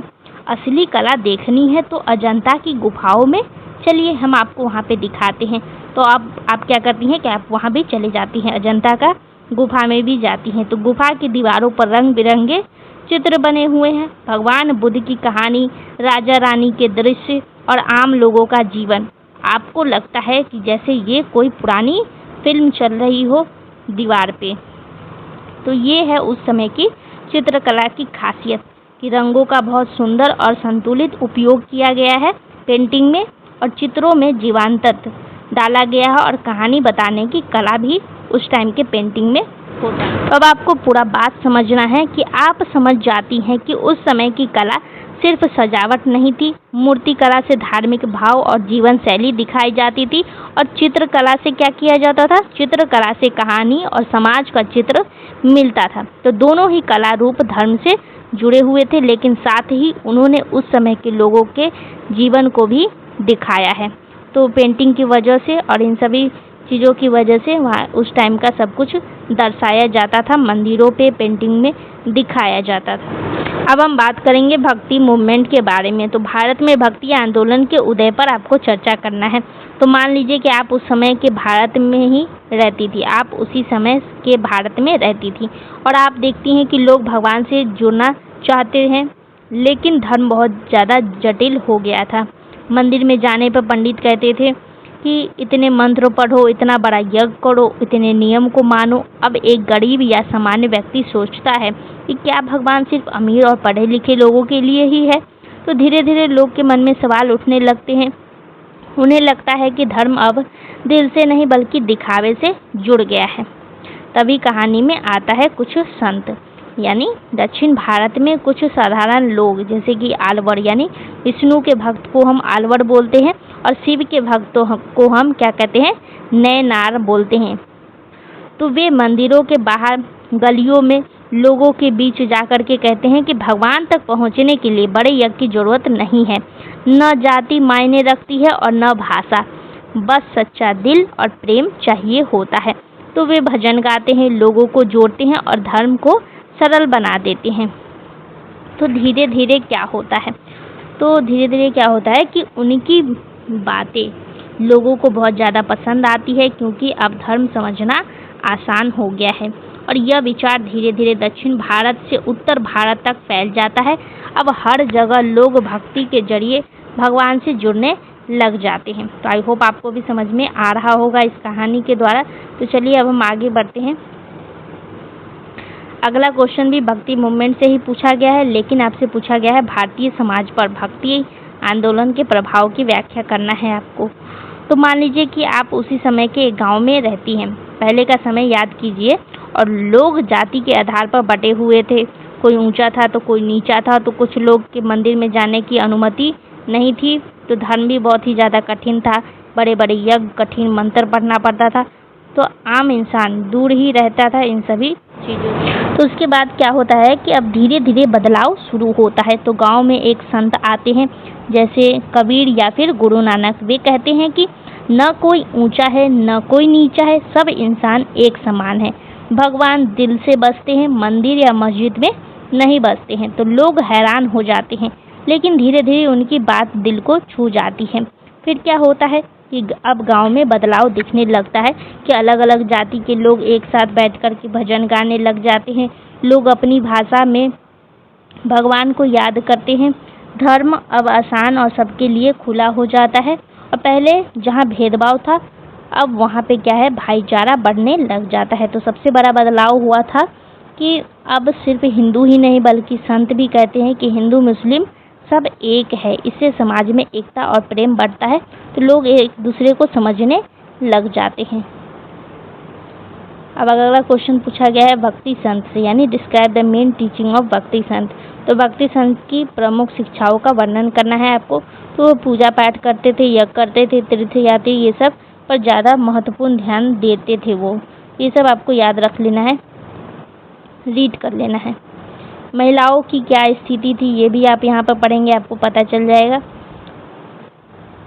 असली कला देखनी है तो अजंता की गुफाओं में चलिए, हम आपको वहाँ पे दिखाते हैं। तो आप क्या करती हैं कि आप वहाँ भी चले जाती हैं, अजंता का गुफा में भी जाती हैं। तो गुफा की दीवारों पर रंग बिरंगे चित्र बने हुए हैं, भगवान बुद्ध की कहानी, राजा रानी के दृश्य और आम लोगों का जीवन। आपको लगता है कि जैसे ये कोई पुरानी फिल्म चल रही हो दीवार पे। तो ये है उस समय की चित्रकला की खासियत कि रंगों का बहुत सुंदर और संतुलित उपयोग किया गया है पेंटिंग में, और चित्रों में जीवंतत्व डाला गया है और कहानी बताने की कला भी उस टाइम के पेंटिंग में होता है। अब आपको पूरा बात समझना है कि आप समझ जाती हैं कि उस समय की कला सिर्फ सजावट नहीं थी, मूर्ति कला से धार्मिक भाव और जीवन शैली दिखाई जाती थी। और चित्रकला से क्या किया जाता था, चित्रकला से कहानी और समाज का चित्र मिलता था। तो दोनों ही कला रूप धर्म से जुड़े हुए थे, लेकिन साथ ही उन्होंने उस समय के लोगों के जीवन को भी दिखाया है। तो पेंटिंग की वजह से और इन सभी चीज़ों की वजह से वहाँ उस टाइम का सब कुछ दर्शाया जाता था, मंदिरों पे पेंटिंग में दिखाया जाता था। अब हम बात करेंगे भक्ति मूवमेंट के बारे में। तो भारत में भक्ति आंदोलन के उदय पर आपको चर्चा करना है। तो मान लीजिए कि आप उस समय के भारत में ही रहती थी, आप उसी समय के भारत में रहती थी और आप देखती हैं कि लोग भगवान से जुड़ना चाहते हैं, लेकिन धर्म बहुत ज़्यादा जटिल हो गया था। मंदिर में जाने पर पंडित कहते थे कि इतने मंत्र पढ़ो, इतना बड़ा यज्ञ करो, इतने नियम को मानो। अब एक गरीब या सामान्य व्यक्ति सोचता है कि क्या भगवान सिर्फ अमीर और पढ़े लिखे लोगों के लिए ही है। तो धीरे धीरे लोग के मन में सवाल उठने लगते हैं। उन्हें लगता है कि धर्म अब दिल से नहीं बल्कि दिखावे से जुड़ गया है। तभी कहानी में आता है कुछ संत, यानी दक्षिण भारत में कुछ साधारण लोग, जैसे कि आलवर, यानी विष्णु के भक्त को हम आलवर बोलते हैं और शिव के भक्तों को हम क्या कहते हैं, नैनार बोलते हैं। तो वे मंदिरों के बाहर गलियों में लोगों के बीच जाकर के कहते हैं कि भगवान तक पहुंचने के लिए बड़े यज्ञ की जरूरत नहीं है, न जाति मायने रखती है और न भाषा, बस सच्चा दिल और प्रेम चाहिए होता है। तो वे भजन गाते हैं, लोगों को जोड़ते हैं और धर्म को सरल बना देते हैं। तो धीरे धीरे क्या होता है कि उनकी बातें लोगों को बहुत ज़्यादा पसंद आती है, क्योंकि अब धर्म समझना आसान हो गया है और यह विचार धीरे धीरे दक्षिण भारत से उत्तर भारत तक फैल जाता है। अब हर जगह लोग भक्ति के जरिए भगवान से जुड़ने लग जाते हैं। तो आई होप आपको भी समझ में आ रहा होगा इस कहानी के द्वारा। तो चलिए अब हम आगे बढ़ते हैं। अगला क्वेश्चन भी भक्ति मूवमेंट से ही पूछा गया है, लेकिन आपसे पूछा गया है भारतीय समाज पर भक्ति आंदोलन के प्रभाव की व्याख्या करना है आपको। तो मान लीजिए कि आप उसी समय के एक गाँव में रहती हैं। पहले का समय याद कीजिए और लोग जाति के आधार पर बटे हुए थे। कोई ऊंचा था तो कोई नीचा था। तो कुछ लोग के मंदिर में जाने की अनुमति नहीं थी, तो धर्म भी बहुत ही ज़्यादा कठिन था। बड़े बड़े यज्ञ, कठिन मंत्र पढ़ना पड़ता था। तो आम इंसान दूर ही रहता था इन सभी चीज़ों से। तो उसके बाद क्या होता है कि अब धीरे धीरे बदलाव शुरू होता है। तो गांव में एक संत आते हैं, जैसे कबीर या फिर गुरु नानक। वे कहते हैं कि न कोई ऊंचा है न कोई नीचा है, सब इंसान एक समान है। भगवान दिल से बसते हैं, मंदिर या मस्जिद में नहीं बसते हैं। तो लोग हैरान हो जाते हैं, लेकिन धीरे धीरे उनकी बात दिल को छू जाती है। फिर क्या होता है कि अब गांव में बदलाव दिखने लगता है कि अलग अलग जाति के लोग एक साथ बैठकर के भजन गाने लग जाते हैं। लोग अपनी भाषा में भगवान को याद करते हैं। धर्म अब आसान और सबके लिए खुला हो जाता है। और पहले जहां भेदभाव था, अब वहां पे क्या है, भाईचारा बढ़ने लग जाता है। तो सबसे बड़ा बदलाव हुआ था कि अब सिर्फ हिंदू ही नहीं बल्कि संत भी कहते हैं कि हिंदू मुस्लिम सब एक है। इससे समाज में एकता और प्रेम बढ़ता है। तो लोग एक दूसरे को समझने लग जाते हैं। अब अगला क्वेश्चन पूछा गया है भक्ति संत से, यानी describe the main teaching of भक्ति संत। तो भक्ति संत की प्रमुख शिक्षाओं का वर्णन करना है आपको। तो वो पूजा पाठ करते थे, यज्ञ करते थे, तीर्थ यात्री ये सब पर ज़्यादा महत्वपूर्ण ध्यान देते थे वो। ये सब आपको याद रख लेना है, रीड कर लेना है। महिलाओं की क्या स्थिति थी ये भी आप यहाँ पर पढ़ेंगे, आपको पता चल जाएगा।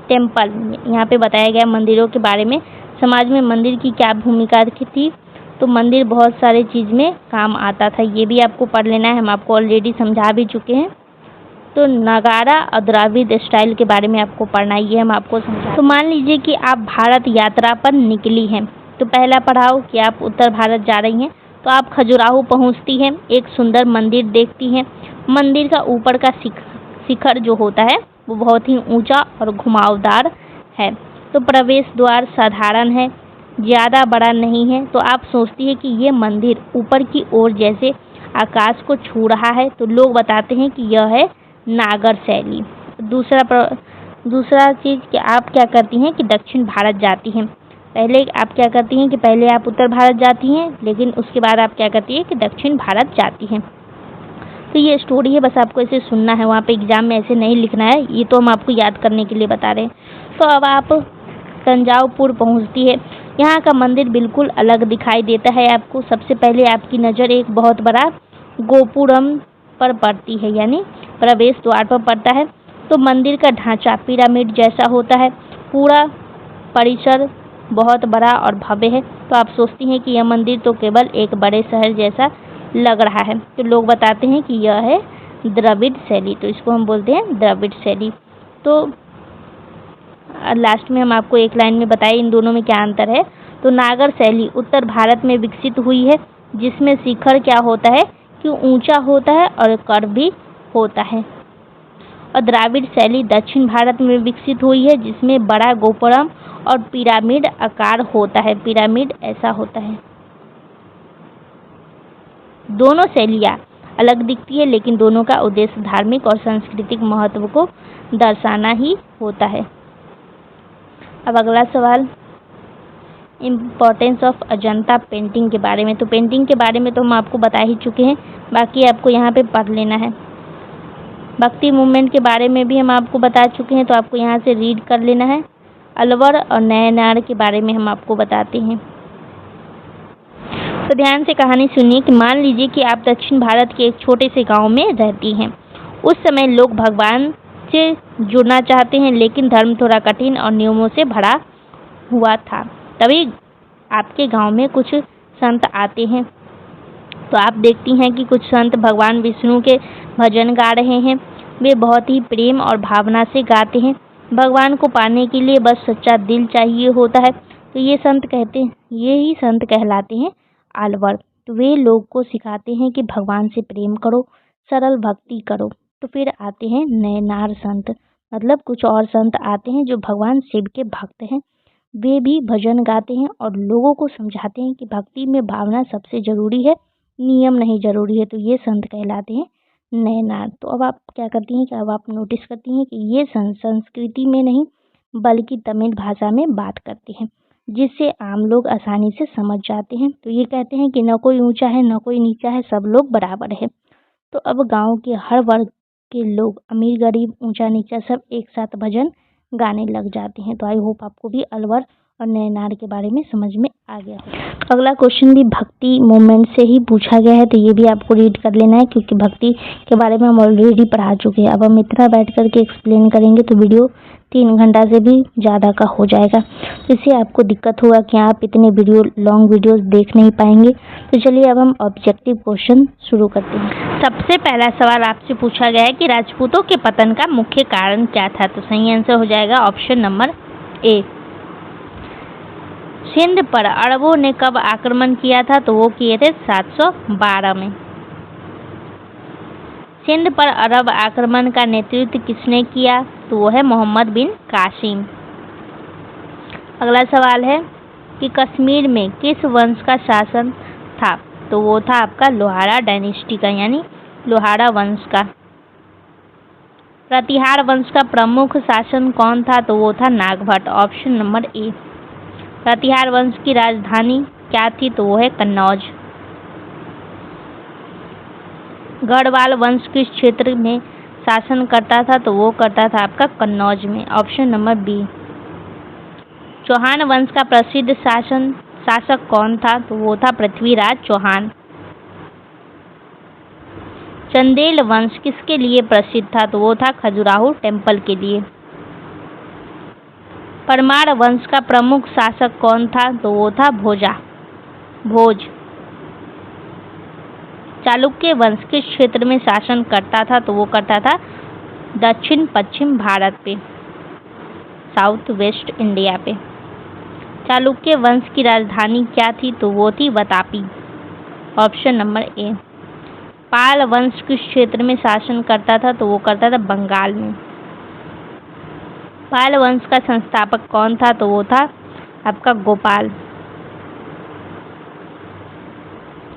टेम्पल, यहाँ पे बताया गया मंदिरों के बारे में। समाज में मंदिर की क्या भूमिका थी। तो मंदिर बहुत सारे चीज़ में काम आता था, ये भी आपको पढ़ लेना है। हम आपको ऑलरेडी समझा भी चुके हैं। तो नगारा और द्रविड़ स्टाइल के बारे में आपको पढ़ना, ये हम आपको समझा। तो मान लीजिए कि आप भारत यात्रा पर निकली हैं। तो पहला पढ़ाओ कि आप उत्तर भारत जा रही हैं। तो आप खजुराहो पहुंचती हैं, एक सुंदर मंदिर देखती हैं। मंदिर का ऊपर का शिखर जो होता है वो बहुत ही ऊंचा और घुमावदार है। तो प्रवेश द्वार साधारण है, ज़्यादा बड़ा नहीं है। तो आप सोचती है कि ये मंदिर ऊपर की ओर जैसे आकाश को छू रहा है। तो लोग बताते हैं कि यह है नागर शैली। दूसरा चीज़ कि आप क्या करती हैं कि दक्षिण भारत जाती हैं। पहले आप क्या करती हैं कि पहले आप उत्तर भारत जाती हैं, लेकिन उसके बाद आप क्या करती हैं कि दक्षिण भारत जाती हैं। तो ये स्टोरी है, बस आपको ऐसे सुनना है, वहाँ पे एग्जाम में ऐसे नहीं लिखना है। ये तो हम आपको याद करने के लिए बता रहे हैं। तो अब आप तंजावुर पहुँचती है। यहाँ का मंदिर बिल्कुल अलग दिखाई देता है आपको। सबसे पहले आपकी नज़र एक बहुत बड़ा गोपुरम पर पड़ती है, यानी प्रवेश द्वार पर पड़ता है। तो मंदिर का ढांचा पिरामिड जैसा होता है। पूरा परिसर बहुत बड़ा और भव्य है। तो आप सोचती हैं कि यह मंदिर तो केवल एक बड़े शहर जैसा लग रहा है। तो लोग बताते हैं कि यह है द्रविड़ शैली। तो इसको हम बोलते हैं द्रविड़ शैली। तो लास्ट में हम आपको एक लाइन में बताएं इन दोनों में क्या अंतर है। तो नागर शैली उत्तर भारत में विकसित हुई है, जिसमें शिखर क्या होता है कि ऊंचा होता है और कर्व भी होता है। और द्रविड़ शैली दक्षिण भारत में विकसित हुई है, जिसमें बड़ा गोपुरम और पिरामिड आकार होता है। पिरामिड ऐसा होता है। दोनों शैलियाँ अलग दिखती है, लेकिन दोनों का उद्देश्य धार्मिक और सांस्कृतिक महत्व को दर्शाना ही होता है। अब अगला सवाल, इम्पोर्टेंस ऑफ अजंता पेंटिंग के बारे में। तो पेंटिंग के बारे में तो हम आपको बता ही चुके हैं, बाकी आपको यहाँ पे पढ़ लेना है। भक्ति मूवमेंट के बारे में भी हम आपको बता चुके हैं, तो आपको यहाँ से रीड कर लेना है। अलवर और नयनार के बारे में हम आपको बताते हैं। तो ध्यान से कहानी सुनिए कि मान लीजिए कि आप दक्षिण भारत के एक छोटे से गांव में रहती हैं। उस समय लोग भगवान से जुड़ना चाहते हैं, लेकिन धर्म थोड़ा कठिन और नियमों से भरा हुआ था। तभी आपके गांव में कुछ संत आते हैं। तो आप देखती हैं कि कुछ संत भगवान विष्णु के भजन गा रहे हैं। वे बहुत ही प्रेम और भावना से गाते हैं। भगवान को पाने के लिए बस सच्चा दिल चाहिए होता है। तो ये संत कहलाते हैं आलवर। तो वे लोग को सिखाते हैं कि भगवान से प्रेम करो, सरल भक्ति करो। तो फिर आते हैं नयनार संत, मतलब कुछ और संत आते हैं जो भगवान शिव के भक्त हैं। वे भी भजन गाते हैं और लोगों को समझाते हैं कि भक्ति में भावना सबसे जरूरी है, नियम नहीं जरूरी है। तो ये संत कहलाते हैं नयनार। तो अब आप क्या करती हैं कि अब आप नोटिस करती हैं कि ये संस्कृति में नहीं बल्कि तमिल भाषा में बात करते हैं, जिससे आम लोग आसानी से समझ जाते हैं। तो ये कहते हैं कि न कोई ऊंचा है न कोई नीचा है, सब लोग बराबर है। तो अब गांव के हर वर्ग के लोग, अमीर गरीब ऊंचा नीचा, सब एक साथ भजन गाने लग जाते हैं। तो आई होप आपको भी अलवर और नयनार के बारे में समझ में आ गया है। अगला क्वेश्चन भी भक्ति मूवमेंट से ही पूछा गया है, तो ये भी आपको रीड कर लेना है क्योंकि भक्ति के बारे में हम ऑलरेडी पढ़ा चुके हैं। अब हम इतना बैठ करके एक्सप्लेन करेंगे तो वीडियो 3 घंटा से भी ज़्यादा का हो जाएगा। तो इससे आपको दिक्कत होगा कि आप इतने लॉन्ग वीडियोस देख नहीं पाएंगे। तो चलिए अब हम ऑब्जेक्टिव क्वेश्चन शुरू करते हैं। सबसे पहला सवाल आपसे पूछा गया है कि राजपूतों के पतन का मुख्य कारण क्या था। तो सही आंसर हो जाएगा ऑप्शन नंबर ए। सिंध पर अरबों ने कब आक्रमण किया था। तो वो किए थे 712 में। सिंध पर अरब आक्रमण का नेतृत्व किसने किया। तो वो है मोहम्मद बिन कासिम। अगला सवाल है कि कश्मीर में किस वंश का शासन था। तो वो था आपका लोहारा डायनेस्टी का, यानी लोहारा वंश का। प्रतिहार वंश का प्रमुख शासन कौन था। तो वो था नागभट्ट, ऑप्शन नंबर ए। प्रतिहार वंश की राजधानी क्या थी। तो वो है कन्नौज। गढ़वाल वंश किस क्षेत्र में शासन करता था। तो वो करता था आपका कन्नौज में, ऑप्शन नंबर बी। चौहान वंश का प्रसिद्ध शासक कौन था। तो वो था पृथ्वीराज चौहान। चंदेल वंश किसके लिए प्रसिद्ध था। तो वो था खजुराहो टेम्पल के लिए। परमार वंश का प्रमुख शासक कौन था। तो वो था भोज। चालुक्य वंश किस क्षेत्र में शासन करता था। तो वो करता था दक्षिण पश्चिम भारत पे, साउथ वेस्ट इंडिया पे। चालुक्य वंश की राजधानी क्या थी। तो वो थी वातापी, ऑप्शन नंबर ए। पाल वंश किस क्षेत्र में शासन करता था। तो वो करता था बंगाल में। पाल वंश का संस्थापक कौन था। तो वो था आपका गोपाल।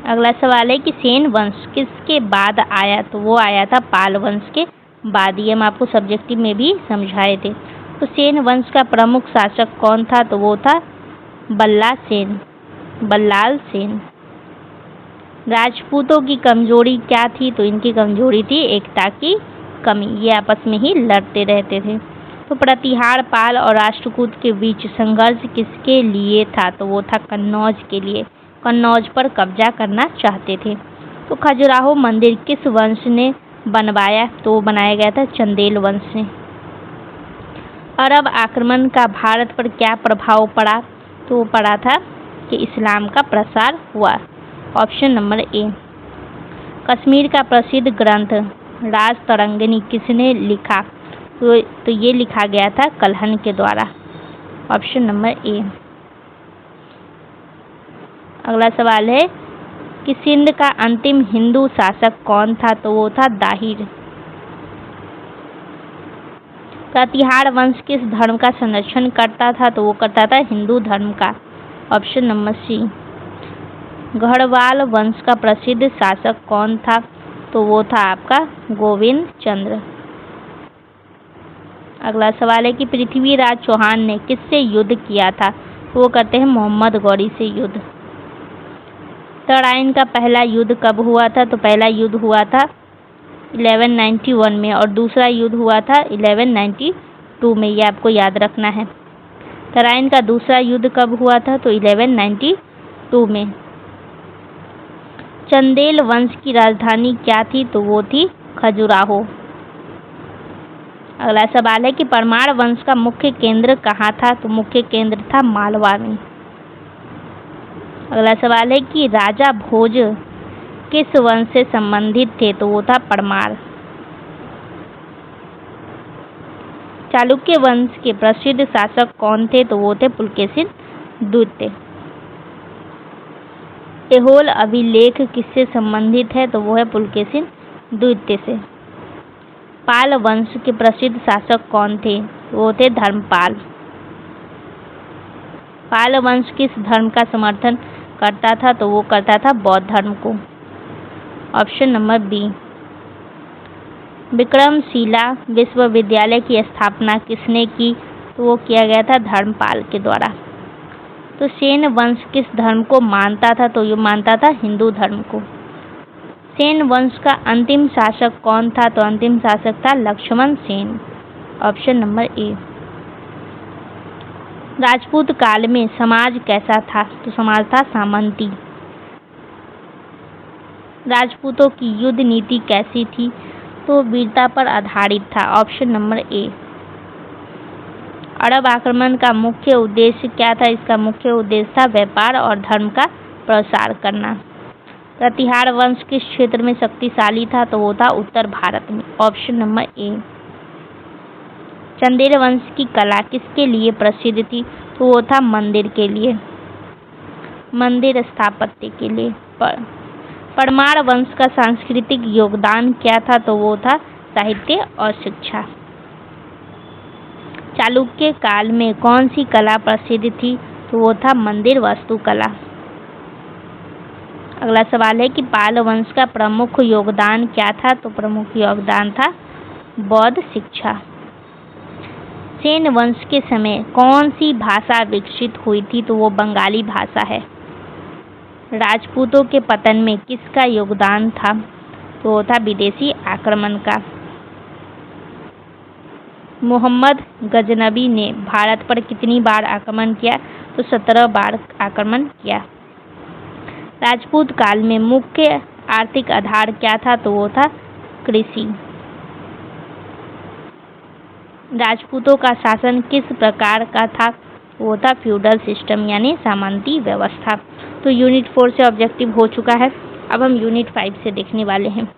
अगला सवाल है कि सेन वंश किसके बाद आया। तो वो आया था पाल वंश के बाद। ये हम आपको सब्जेक्टिव में भी समझाए थे। तो सेन वंश का प्रमुख शासक कौन था। तो वो था बल्लाल सेन। राजपूतों की कमजोरी क्या थी। तो इनकी कमजोरी थी एकता की कमी, ये आपस में ही लड़ते रहते थे। तो प्रतिहार पाल और राष्ट्रकूट के बीच संघर्ष किसके लिए था। तो वो था कन्नौज के लिए। कन्नौज पर कब्जा करना चाहते थे। तो खजुराहो मंदिर किस वंश ने बनवाया। तो वो बनाया गया था चंदेल वंश से। अरब आक्रमण का भारत पर क्या प्रभाव पड़ा। तो वो पड़ा था कि इस्लाम का प्रसार हुआ, ऑप्शन नंबर ए। कश्मीर का प्रसिद्ध ग्रंथ राजतरंगिणी किसने लिखा। तो ये लिखा गया था कल्हण के द्वारा, ऑप्शन नंबर ए। अगला सवाल है कि सिंध का अंतिम हिंदू शासक कौन था। तो वो था दाहिर। प्रतिहार वंश किस धर्म का संरक्षण करता था। तो वो करता था हिंदू धर्म का, ऑप्शन नंबर सी। गढ़वाल वंश का प्रसिद्ध शासक कौन था। तो वो था आपका गोविंद चंद्र। अगला सवाल है कि पृथ्वीराज चौहान ने किससे युद्ध किया था। तो वो करते हैं मोहम्मद गौरी से युद्ध। तराइन का पहला युद्ध कब हुआ था। तो पहला युद्ध हुआ था 1191 में और दूसरा युद्ध हुआ था 1192 में, ये आपको याद रखना है। तराइन का दूसरा युद्ध कब हुआ था। तो 1192 में। चंदेल वंश की राजधानी क्या थी। तो वो थी खजुराहो। अगला सवाल है कि परमार वंश का मुख्य केंद्र कहाँ था। तो मुख्य केंद्र था मालवा में। अगला सवाल है कि राजा भोज किस वंश से संबंधित थे। तो वो था परमार। चालुक्य वंश के प्रसिद्ध शासक कौन थे। तो वो थे पुलकेशिन द्वितीय। ऐहोल अभिलेख किससे संबंधित है? तो वो है पुलकेशिन द्वितीय से। पाल वंश के प्रसिद्ध शासक कौन थे? वो थे धर्मपाल। पाल वंश किस धर्म का समर्थन करता था? तो वो करता था बौद्ध धर्म को। Option number B. विक्रमशिला विश्वविद्यालय की स्थापना किसने की? तो वो किया गया था धर्मपाल के द्वारा। तो सेन वंश किस धर्म को मानता था? तो ये मानता था हिंदू धर्म को। सेन वंश का अंतिम शासक कौन था? तो अंतिम शासक था Lakshman Sen. Option number A. Rajput काल में समाज कैसा था? तो समाज था सामंती। राजपूतों की युद्ध नीति कैसी थी? तो वीरता पर आधारित था। ऑप्शन नंबर ए। अरब आक्रमण का मुख्य उद्देश्य क्या था? इसका मुख्य उद्देश्य था व्यापार और धर्म का प्रसार करना। प्रतिहार वंश किस क्षेत्र में शक्तिशाली था? तो वो था उत्तर भारत में। ऑप्शन नंबर ए। चंदेल वंश की कला किसके लिए प्रसिद्ध थी? तो वो था मंदिर के लिए, मंदिर स्थापत्य के लिए। परमार वंश का सांस्कृतिक योगदान क्या था? तो वो था साहित्य और शिक्षा। चालुक्य काल में कौन सी कला प्रसिद्ध थी? तो वो था मंदिर वास्तुकला। अगला सवाल है कि पाल वंश का प्रमुख योगदान क्या था? तो प्रमुख योगदान था बौद्ध शिक्षा। सेन वंश के समय कौन सी भाषा विकसित हुई थी? तो वो बंगाली भाषा है। राजपूतों के पतन में किसका योगदान था? तो वो था विदेशी आक्रमण का। मोहम्मद गजनबी ने भारत पर कितनी बार आक्रमण किया? तो 17 बार आक्रमण किया। राजपूत काल में मुख्य आर्थिक आधार क्या था? तो वो था कृषि। राजपूतों का शासन किस प्रकार का था? वो था फ्यूडल सिस्टम यानी सामंती व्यवस्था। तो यूनिट 4 से ऑब्जेक्टिव हो चुका है। अब हम यूनिट 5 से देखने वाले हैं।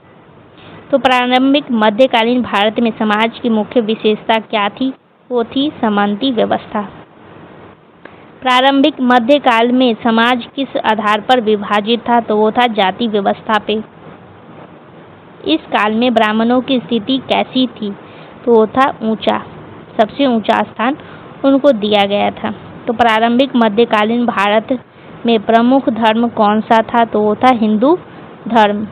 तो प्रारंभिक मध्यकालीन भारत में समाज की मुख्य विशेषता क्या थी? वो थी सामंती व्यवस्था। प्रारंभिक मध्यकाल में समाज किस आधार पर विभाजित था? तो वो था जाति व्यवस्था पे। इस काल में ब्राह्मणों की स्थिति कैसी थी? तो वो था ऊंचा, सबसे ऊंचा स्थान उनको दिया गया था। तो प्रारंभिक मध्यकालीन भारत में प्रमुख धर्म कौन सा था? तो वो था हिंदू धर्म।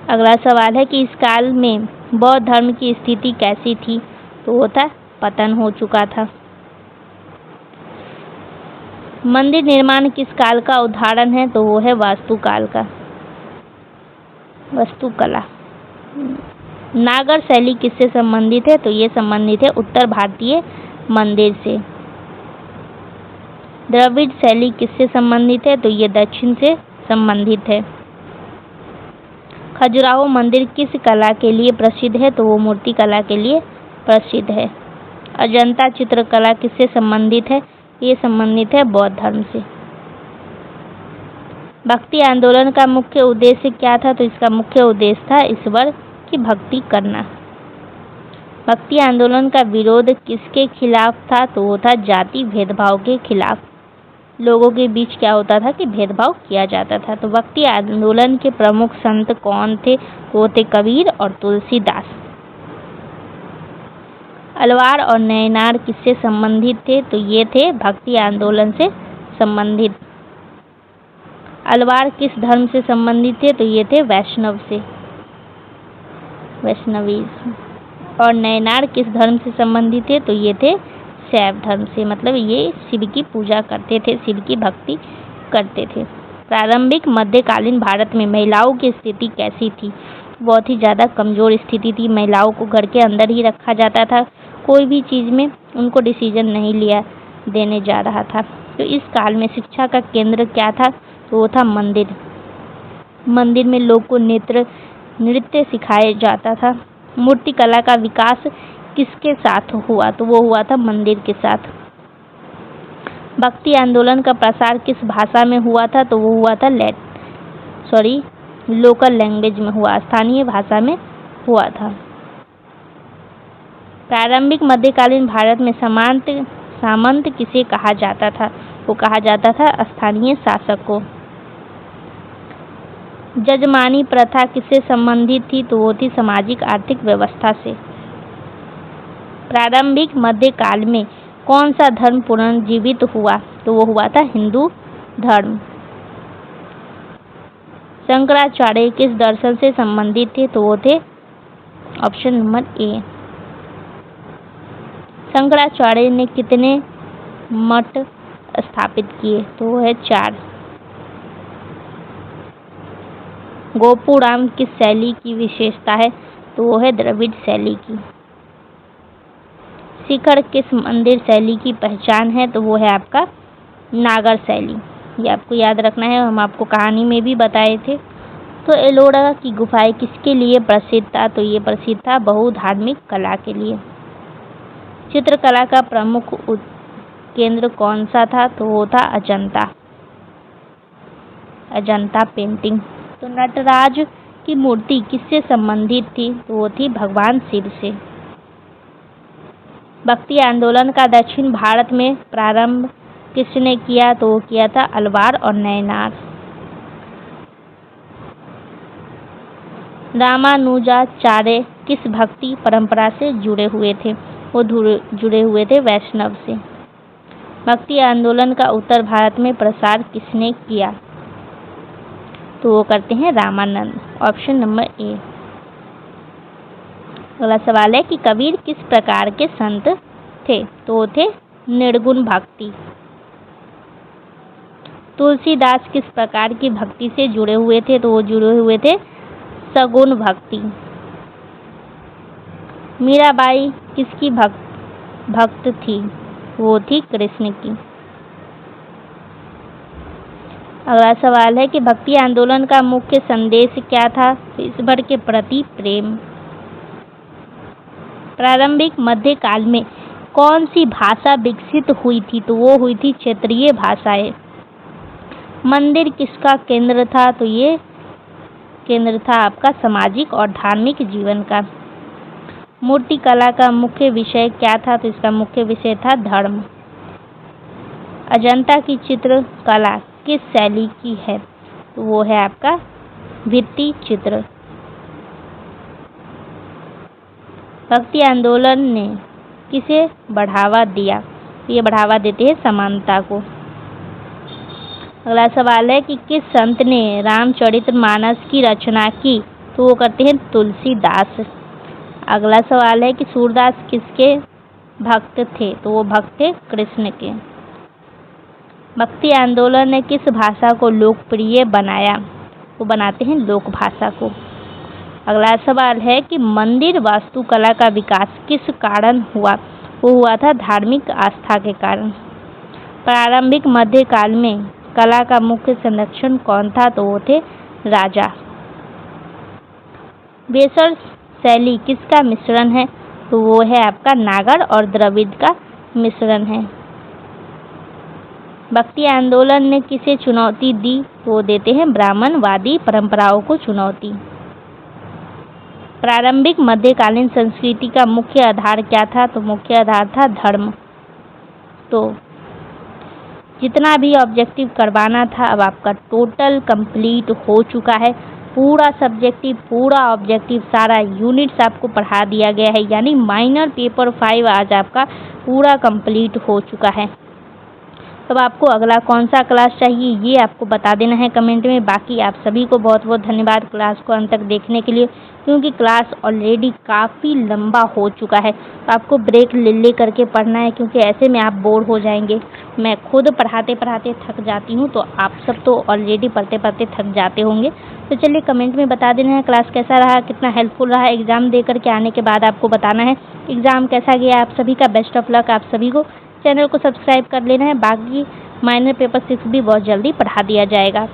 अगला सवाल है कि इस काल में बौद्ध धर्म की स्थिति कैसी थी? तो वो था पतन हो चुका था। मंदिर निर्माण किस काल का उदाहरण है? तो वो है वास्तुकाल का, वास्तुकला। नागर शैली किससे संबंधित है? तो ये संबंधित है उत्तर भारतीय मंदिर से। द्रविड़ शैली किससे संबंधित है? तो ये दक्षिण से संबंधित है। खजुराहो मंदिर किस कला के लिए प्रसिद्ध है? तो वो मूर्ति कला के लिए प्रसिद्ध है। अजंता चित्रकला किससे संबंधित है? ये संबंधित है बौद्ध धर्म से। भक्ति आंदोलन का मुख्य उद्देश्य क्या था? तो इसका मुख्य उद्देश्य था ईश्वर की भक्ति करना। भक्ति आंदोलन का विरोध किसके खिलाफ था? तो वो था जाति भेदभाव के खिलाफ। लोगों के बीच क्या होता था कि भेदभाव किया जाता था। तो भक्ति आंदोलन के प्रमुख संत कौन थे? वो थे कबीर और तुलसीदास। अलवार और नैनार किससे संबंधित थे? तो ये थे भक्ति आंदोलन से संबंधित। अलवार किस धर्म से संबंधित थे? तो ये थे वैष्णव से, वैष्णवीज। और नैनार किस धर्म से संबंधित थे? तो ये थे शैव धर्म से, मतलब ये शिव की पूजा करते थे, शिव की भक्ति करते थे। प्रारंभिक मध्यकालीन भारत में महिलाओं की स्थिति कैसी थी? बहुत ही ज़्यादा कमज़ोर स्थिति थी। महिलाओं को घर के अंदर ही रखा जाता था, कोई भी चीज़ में उनको डिसीजन नहीं लिया देने जा रहा था। तो इस काल में शिक्षा का केंद्र क्या था? तो वो था मंदिर। मंदिर में लोग को नृत्य सिखाया जाता था। मूर्ति कला का विकास किसके साथ हुआ? तो वो हुआ था मंदिर के साथ। भक्ति आंदोलन का प्रसार किस भाषा में हुआ था? तो वो हुआ था लोकल लैंग्वेज में हुआ, स्थानीय भाषा में हुआ था। प्रारंभिक मध्यकालीन भारत में सामंत किसे कहा जाता था? वो कहा जाता था स्थानीय शासक को। जजमानी प्रथा किससे संबंधित थी? तो वो थी सामाजिक आर्थिक व्यवस्था से। प्रारंभिक मध्यकाल में कौन सा धर्म पुनर्जीवित हुआ? तो वो हुआ था हिंदू धर्म। शंकराचार्य किस दर्शन से संबंधित थे? तो वो थे ऑप्शन नंबर ए। शंकराचार्य ने कितने मठ स्थापित किए? तो वो है 4। गोपुराम किस शैली की विशेषता है? तो वो है द्रविड़ शैली की। शिखर किस मंदिर शैली की पहचान है? तो वो है आपका नागर शैली। ये आपको याद रखना है, हम आपको कहानी में भी बताए थे। तो एलोरा की गुफाएं किसके लिए प्रसिद्ध था? तो ये प्रसिद्ध था बहुधार्मिक कला के लिए। चित्रकला का प्रमुख केंद्र कौन सा था? तो वो था अजंता पेंटिंग। तो नटराज की मूर्ति किससे संबंधित थी? तो वो थी भगवान शिव से। भक्ति आंदोलन का दक्षिण भारत में प्रारंभ किसने किया? तो वो किया था अलवार और नैनार। रामानुजाचार्य किस भक्ति परंपरा से जुड़े हुए थे? वो जुड़े हुए थे वैष्णव से। भक्ति आंदोलन का उत्तर भारत में प्रसार किसने किया? तो वो करते हैं रामानंद। ऑप्शन नंबर ए। अगला सवाल है कि कबीर किस प्रकार के संत थे? तो वो थे निर्गुण भक्ति। तुलसीदास किस प्रकार की भक्ति से जुड़े हुए थे? तो वो जुड़े हुए थे सगुण भक्ति। मीराबाई किसकी भक्त थी? वो थी कृष्ण की। अगला सवाल है कि भक्ति आंदोलन का मुख्य संदेश क्या था? ईश्वर के प्रति प्रेम। प्रारंभिक मध्यकाल में कौन सी भाषा विकसित हुई थी? तो वो हुई थी क्षेत्रीय भाषाएं। मंदिर किसका केंद्र था? तो ये केंद्र था आपका सामाजिक और धार्मिक जीवन का। मूर्ति कला का मुख्य विषय क्या था? तो इसका मुख्य विषय था धर्म। अजंता की चित्रकला किस शैली की है? तो वो है आपका भित्ति चित्र। भक्ति आंदोलन ने किसे बढ़ावा दिया? ये बढ़ावा देते हैं समानता को। अगला सवाल है कि किस संत ने रामचरितमानस की रचना की? तो वो करते हैं तुलसीदास। अगला सवाल है कि सूरदास किसके भक्त थे? तो वो भक्त थे कृष्ण के। भक्ति आंदोलन ने किस भाषा को लोकप्रिय बनाया? वो बनाते हैं लोक भाषा को। अगला सवाल है कि मंदिर वास्तुकला का विकास किस कारण हुआ? वो हुआ था धार्मिक आस्था के कारण। प्रारंभिक मध्यकाल में कला का मुख्य संरक्षण कौन था? तो वो थे राजा। बेसर शैली किसका मिश्रण है? तो वो है आपका नागर और द्रविड़ का मिश्रण है। भक्ति आंदोलन ने किसे चुनौती दी? तो वो देते हैं ब्राह्मणवादी परंपराओं को चुनौती। प्रारंभिक मध्यकालीन संस्कृति का मुख्य आधार क्या था? तो मुख्य आधार था धर्म। तो जितना भी ऑब्जेक्टिव करवाना था अब आपका टोटल कंप्लीट हो चुका है। पूरा सब्जेक्टिव, पूरा ऑब्जेक्टिव, सारा यूनिट्स आपको पढ़ा दिया गया है, यानी माइनर पेपर 5 आज आपका पूरा कंप्लीट हो चुका है। अब आपको अगला कौन सा क्लास चाहिए ये आपको बता देना है कमेंट में। बाकी आप सभी को बहुत बहुत धन्यवाद क्लास को अंत तक देखने के लिए, क्योंकि क्लास ऑलरेडी काफ़ी लंबा हो चुका है। तो आपको ब्रेक ले करके पढ़ना है, क्योंकि ऐसे में आप बोर हो जाएंगे। मैं खुद पढ़ाते पढ़ाते थक जाती हूँ, तो आप सब तो ऑलरेडी पढ़ते पढ़ते थक जाते होंगे। तो चलिए कमेंट में बता देना है क्लास कैसा रहा, कितना हेल्पफुल रहा। एग्ज़ाम दे करके आने के बाद आपको बताना है एग्ज़ाम कैसा गया। आप सभी का बेस्ट ऑफ लक। आप सभी को चैनल को सब्सक्राइब कर लेना है। बाकी माइनर पेपर 6 भी बहुत जल्दी पढ़ा दिया जाएगा।